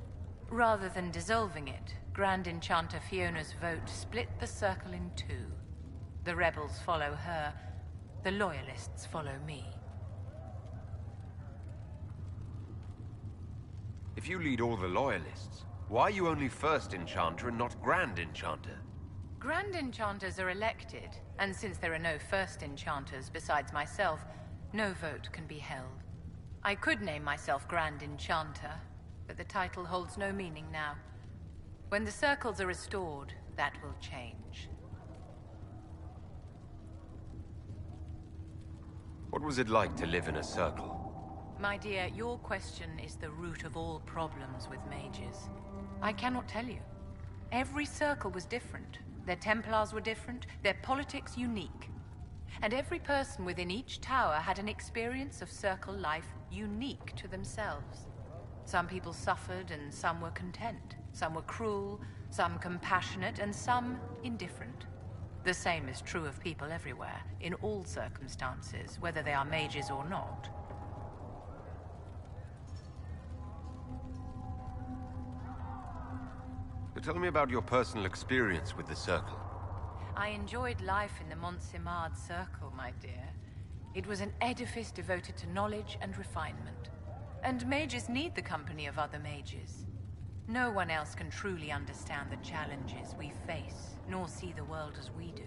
Rather than dissolving it, Grand Enchanter Fiona's vote split the Circle in two. The rebels follow her, the loyalists follow me. If you lead all the loyalists, why are you only First Enchanter and not Grand Enchanter? Grand Enchanters are elected, and since there are no First Enchanters besides myself, no vote can be held. I could name myself Grand Enchanter, but the title holds no meaning now. When the circles are restored, that will change. What was it like to live in a circle? My dear, your question is the root of all problems with mages. I cannot tell you. Every circle was different. Their Templars were different, their politics unique. And every person within each tower had an experience of Circle life unique to themselves. Some people suffered and some were content. Some were cruel, some compassionate, and some indifferent. The same is true of people everywhere, in all circumstances, whether they are mages or not. But tell me about your personal experience with the Circle. I enjoyed life in the Montsimard Circle, my dear. It was an edifice devoted to knowledge and refinement. And mages need the company of other mages. No one else can truly understand the challenges we face, nor see the world as we do.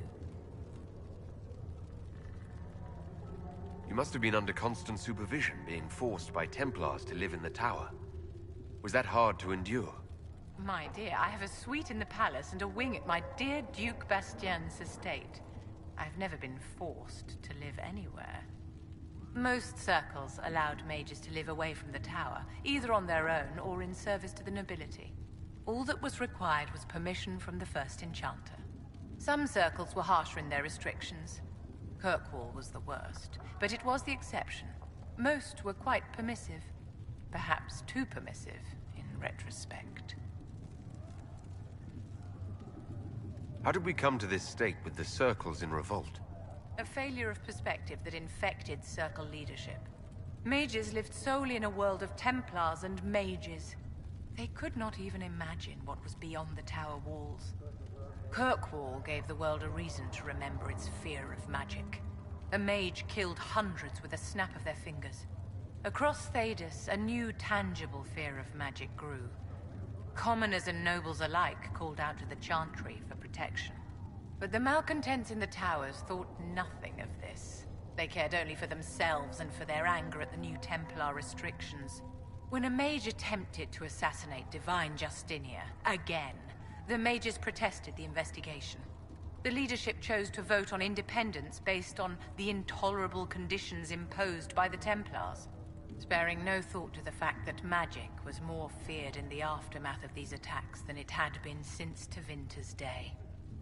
You must have been under constant supervision, being forced by Templars to live in the tower. Was that hard to endure? My dear, I have a suite in the palace and a wing at my dear Duke Bastien's estate. I've never been forced to live anywhere. Most circles allowed mages to live away from the tower, either on their own or in service to the nobility. All that was required was permission from the first enchanter. Some circles were harsher in their restrictions. Kirkwall was the worst, but it was the exception. Most were quite permissive. Perhaps too permissive, in retrospect. How did we come to this state with the Circles in revolt? A failure of perspective that infected Circle leadership. Mages lived solely in a world of Templars and mages. They could not even imagine what was beyond the tower walls. Kirkwall gave the world a reason to remember its fear of magic. A mage killed hundreds with a snap of their fingers. Across Thedas, a new tangible fear of magic grew. Commoners and nobles alike called out to the Chantry for protection. But the malcontents in the towers thought nothing of this. They cared only for themselves and for their anger at the new Templar restrictions. When a mage attempted to assassinate Divine Justinia, again, the mages protested the investigation. The leadership chose to vote on independence based on the intolerable conditions imposed by the Templars, sparing no thought to the fact that magic was more feared in the aftermath of these attacks than it had been since Tevinter's day.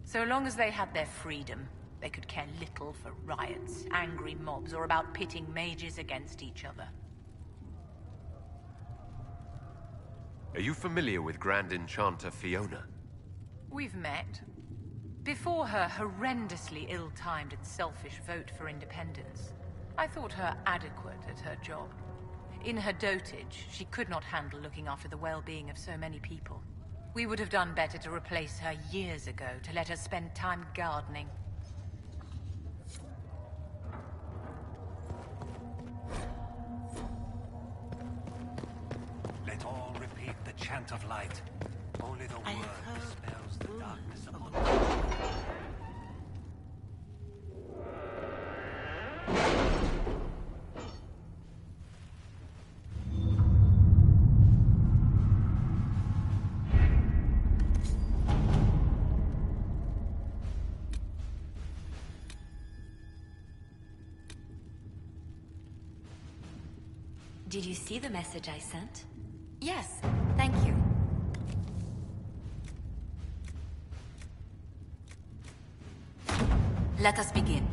So long as they had their freedom, they could care little for riots, angry mobs, or about pitting mages against each other. Are you familiar with Grand Enchanter Fiona? We've met. Before her horrendously ill-timed and selfish vote for independence, I thought her adequate at her job. In her dotage, she could not handle looking after the well-being of so many people. We would have done better to replace her years ago, to let her spend time gardening. Let all repeat the chant of light. Only the word dispels the darkness upon the Did you see the message I sent? Yes, thank you. Let us begin.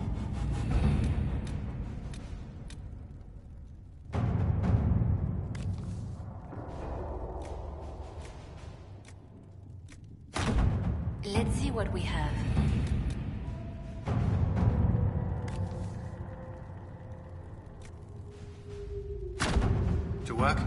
Let's see what we have. To work?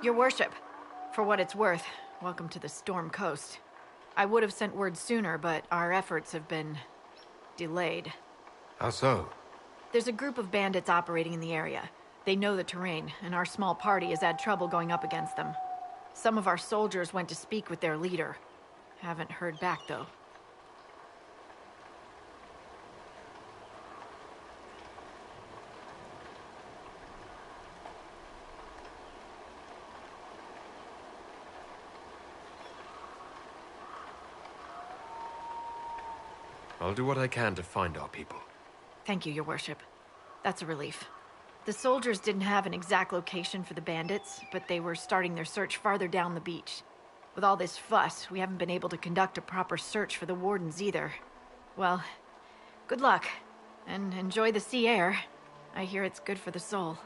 Your worship, for what it's worth, welcome to the Storm Coast. I would have sent word sooner, but our efforts have been delayed. How so? There's a group of bandits operating in the area. They know the terrain, and our small party has had trouble going up against them. Some of our soldiers went to speak with their leader. Haven't heard back, though. I'll do what I can to find our people. Thank you, Your Worship. That's a relief. The soldiers didn't have an exact location for the bandits, but they were starting their search farther down the beach. With all this fuss, we haven't been able to conduct a proper search for the wardens either. Well, good luck, and enjoy the sea air. I hear it's good for the soul.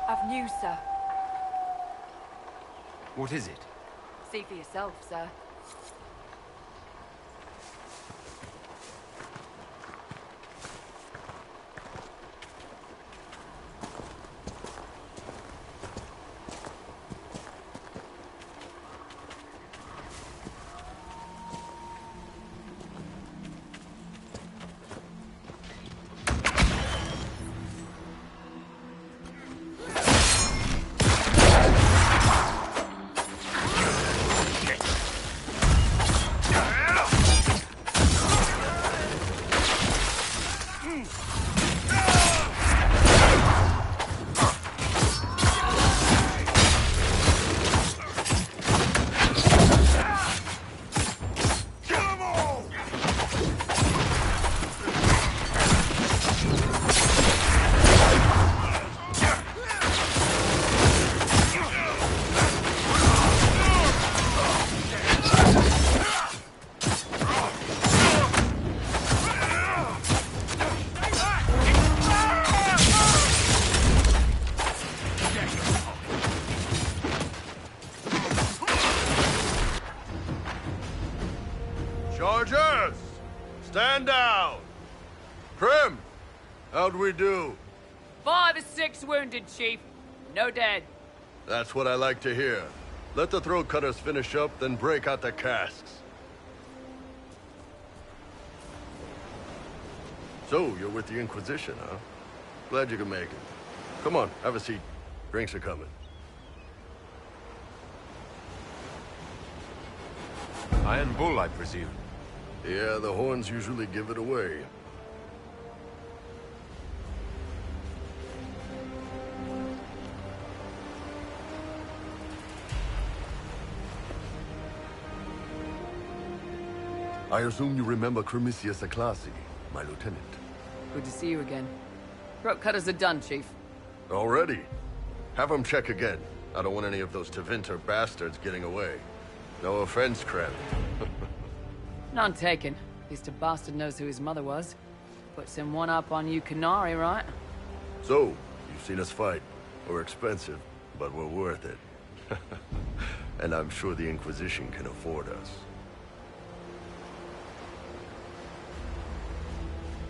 I've news, sir. What is it? See for yourself, sir. Chargers! Stand down! Prim! How'd we do? 5 or 6 wounded, Chief. No dead. That's what I like to hear. Let the throat cutters finish up, then break out the casks. So, you're with the Inquisition, huh? Glad you could make it. Come on, have a seat. Drinks are coming. Iron Bull, I presume. Yeah, the horns usually give it away. I assume you remember Cremisius Aclassi, my lieutenant. Good to see you again. Throat cutters are done, Chief. Already? Have them check again. I don't want any of those Tevinter bastards getting away. No offense, Krem. None taken. At least a bastard knows who his mother was. Puts him one up on you Canary, right? So, you've seen us fight. We're expensive, but we're worth it. And I'm sure the Inquisition can afford us.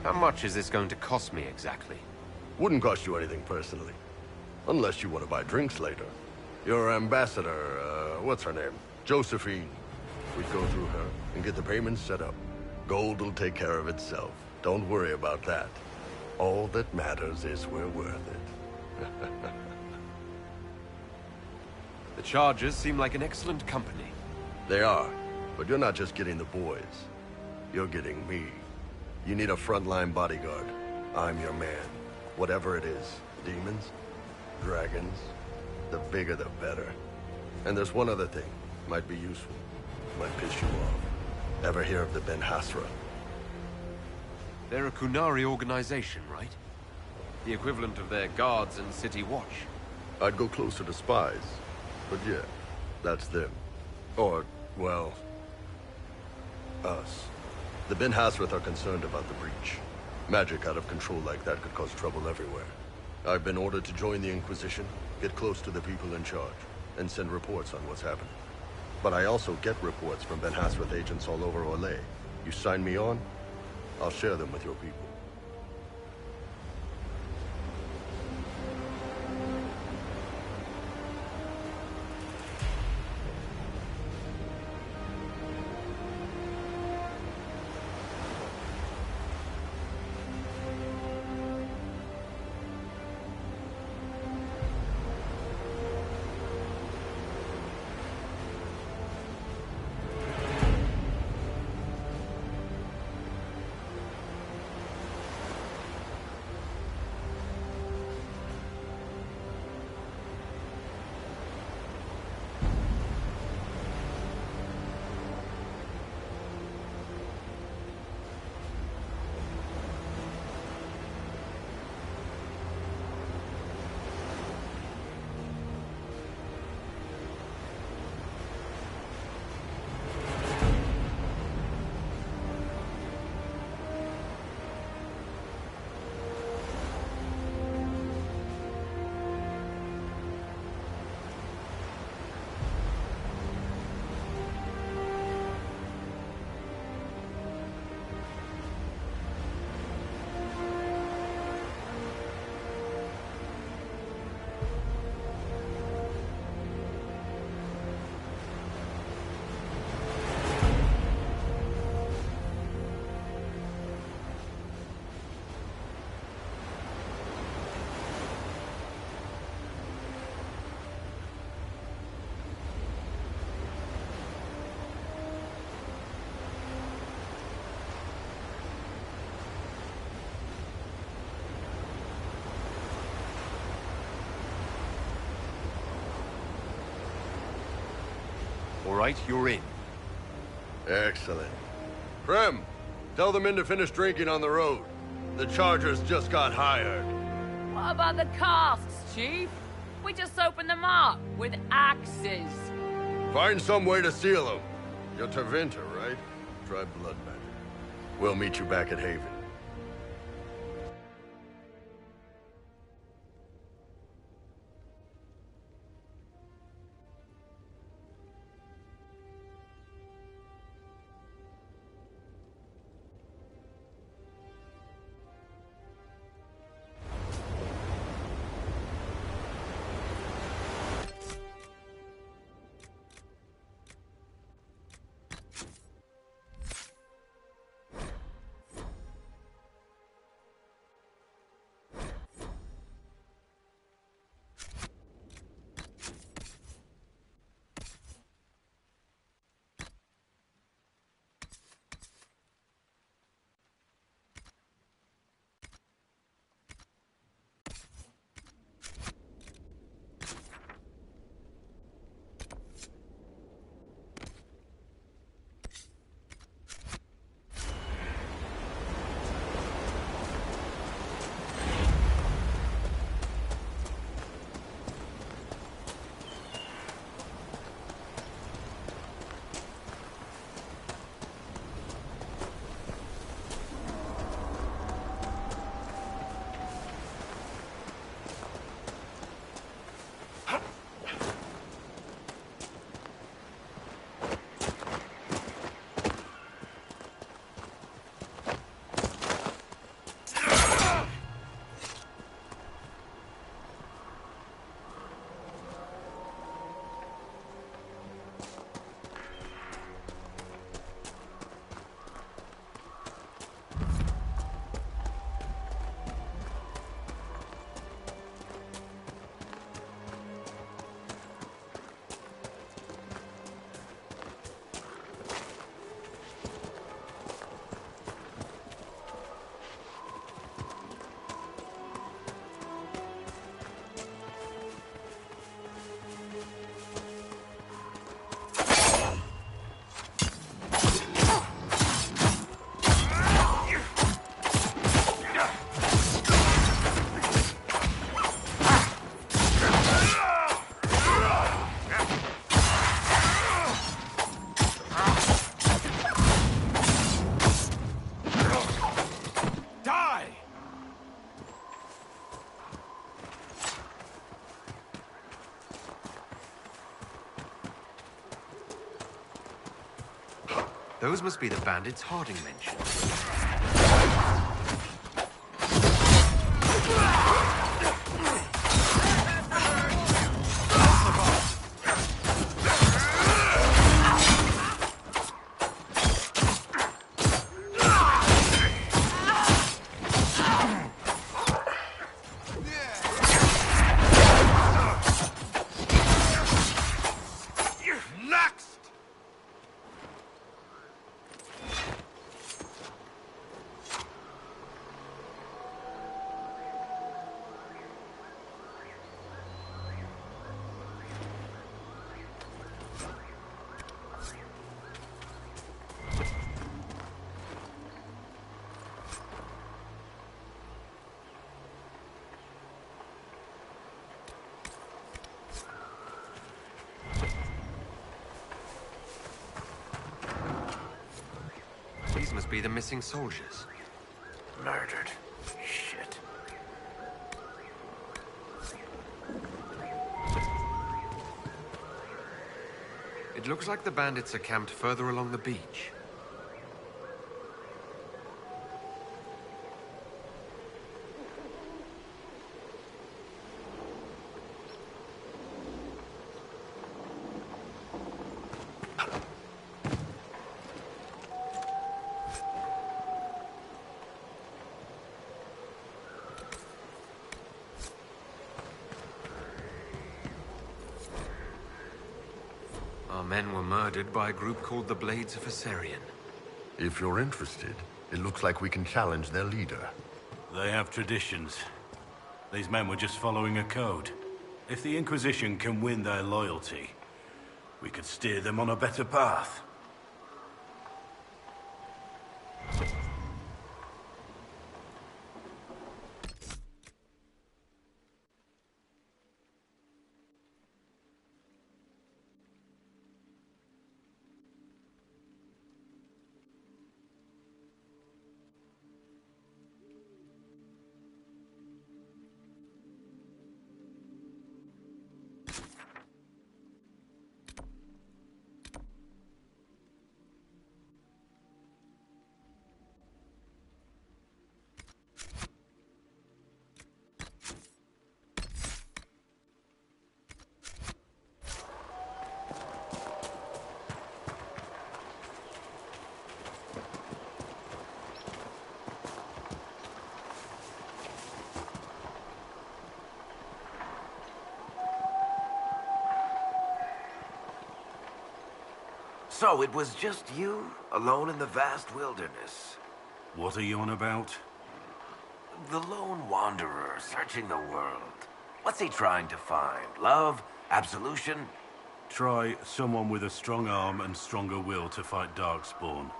How much is this going to cost me exactly? Wouldn't cost you anything personally. Unless you want to buy drinks later. Your ambassador, what's her name? Josephine. We'd go through her and get the payments set up. Gold will take care of itself. Don't worry about that. All that matters is we're worth it. The Chargers seem like an excellent company. They are, but you're not just getting the boys. You're getting me. You need a frontline bodyguard. I'm your man. Whatever it is. Demons? Dragons? The bigger the better. And there's one other thing. Might be useful. Might piss you off. Ever hear of the Ben Hasra? They're a Kunari organization, right? The equivalent of their guards and city watch. I'd go closer to spies. But yeah, that's them. Or, well, us. The Ben Hasrath are concerned about the breach. Magic out of control like that could cause trouble everywhere. I've been ordered to join the Inquisition, get close to the people in charge, and send reports on what's happening. But I also get reports from Ben Hasrath agents all over Orlais. You sign me on, I'll share them with your people. All right, you're in. Excellent. Prem, tell the men to finish drinking on the road. The Chargers just got hired. What about the casks, Chief? We just opened them up with axes. Find some way to seal them. You're Tevinter, right? Try blood magic. We'll meet you back at Haven. Those must be the bandits Harding mentioned. These must be the missing soldiers. Murdered. Shit. It looks like the bandits are camped further along the beach. Our men were murdered by a group called the Blades of Assyrian. If you're interested, it looks like we can challenge their leader. They have traditions. These men were just following a code. If the Inquisition can win their loyalty, we could steer them on a better path. So it was just you, alone in the vast wilderness? What are you on about? The lone wanderer searching the world. What's he trying to find? Love? Absolution? Try someone with a strong arm and stronger will to fight Darkspawn.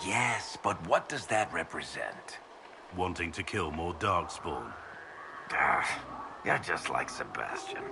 Yes, but what does that represent? Wanting to kill more Darkspawn. You're just like Sebastian.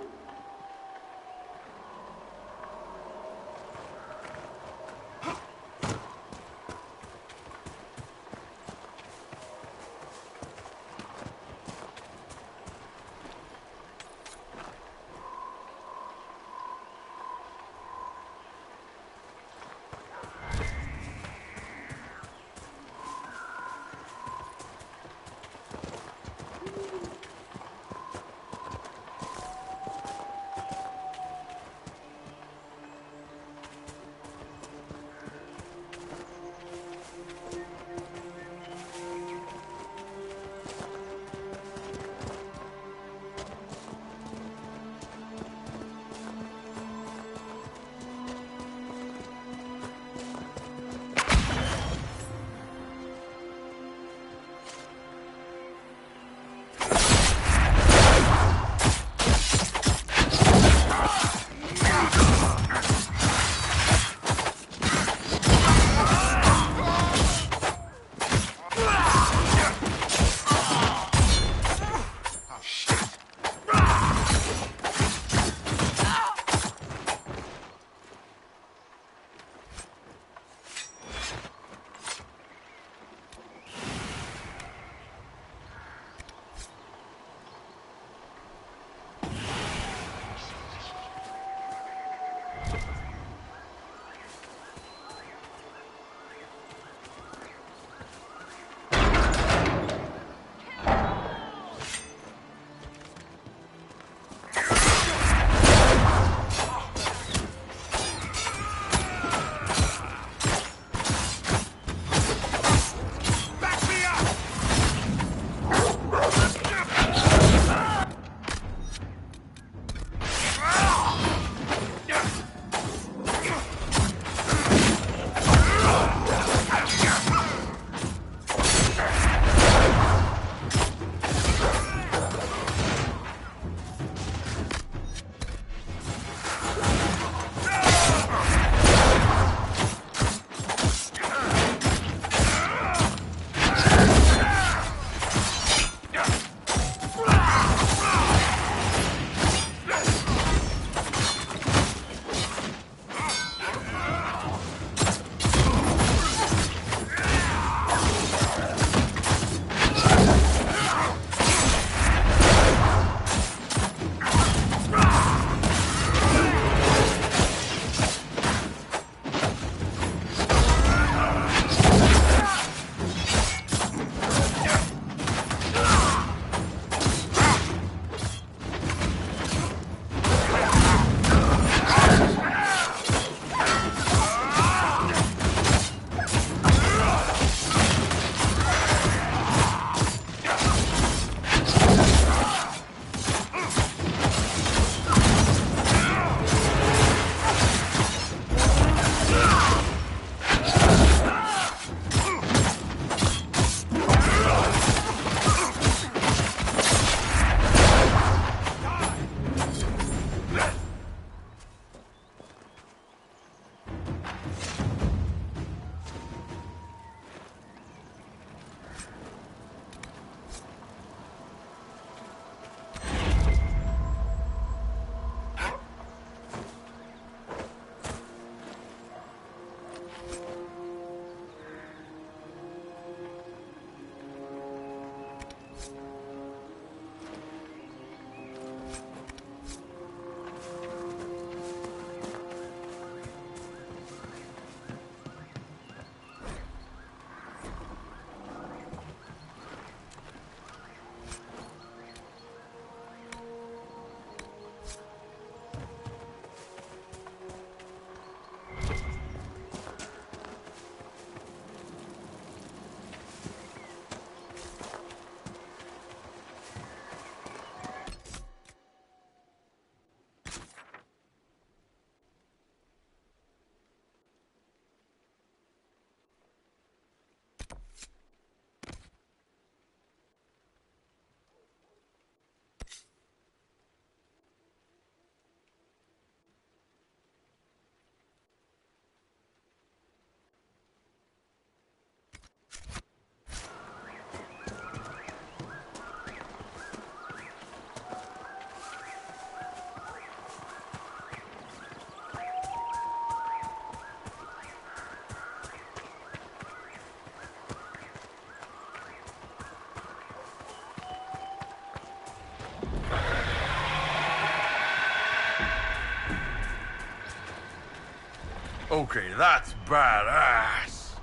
Okay, that's badass.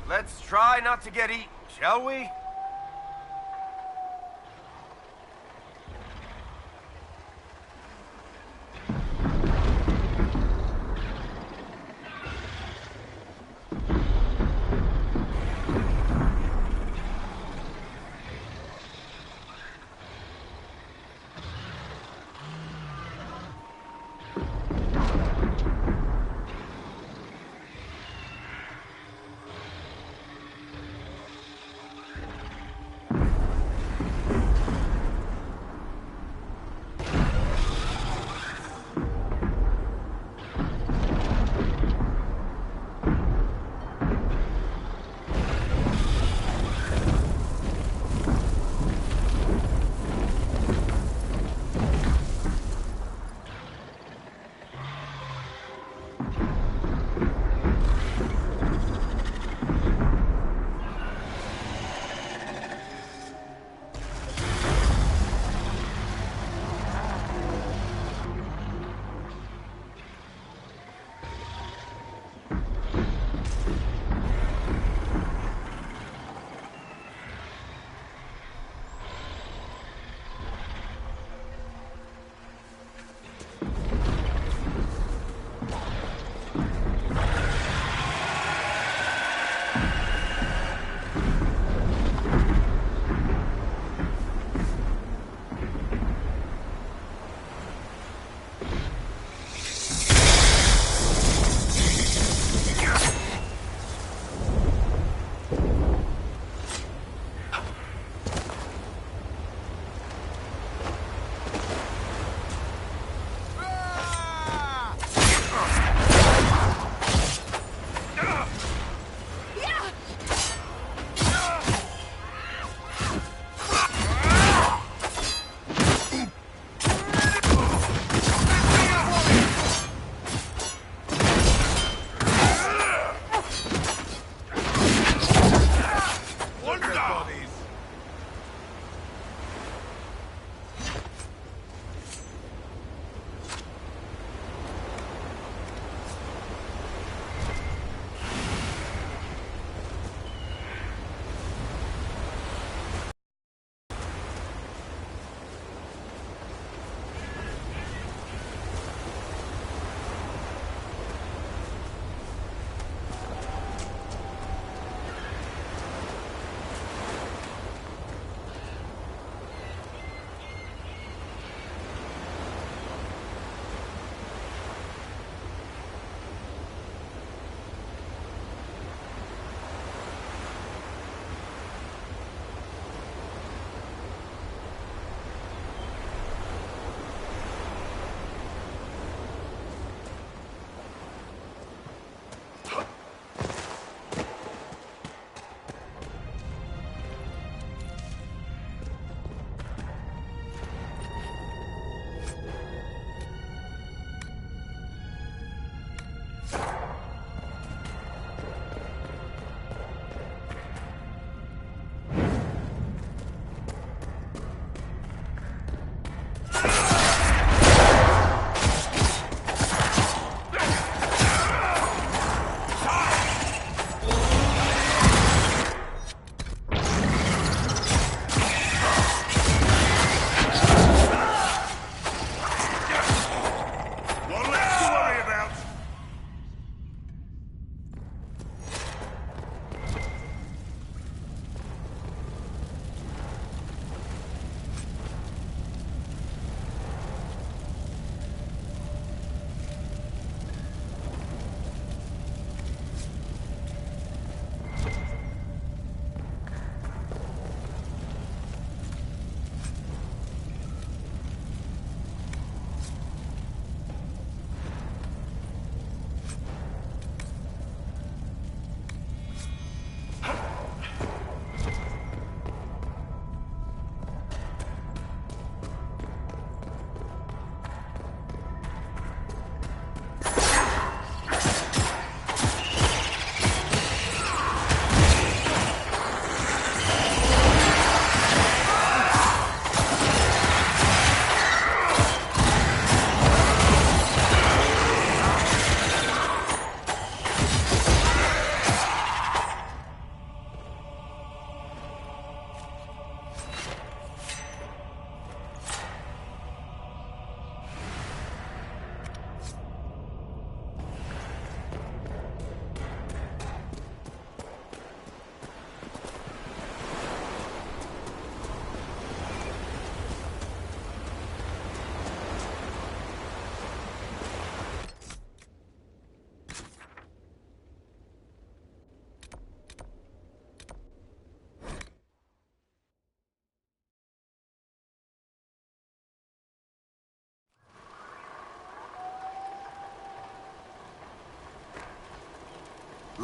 Let's try not to get eaten, shall we?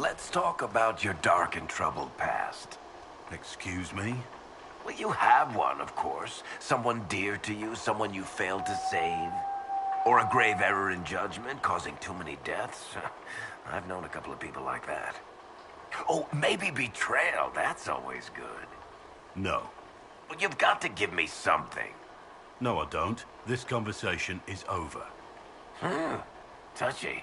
let's talk about your dark and troubled past. Excuse me? Well, you have one, of course. Someone dear to you, someone you failed to save. Or a grave error in judgment, causing too many deaths. I've known a couple of people like that. Oh, maybe betrayal. That's always good. No. Well, you've got to give me something. No, I don't. This conversation is over. Touchy.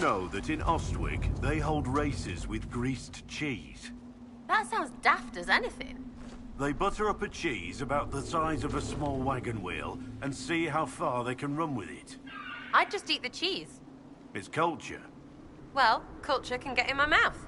know that in Ostwick, they hold races with greased cheese? That sounds daft as anything. They butter up a cheese about the size of a small wagon wheel and see how far they can run with it. I'd just eat the cheese. It's culture. Well, culture can get in my mouth.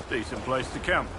Decent place to camp.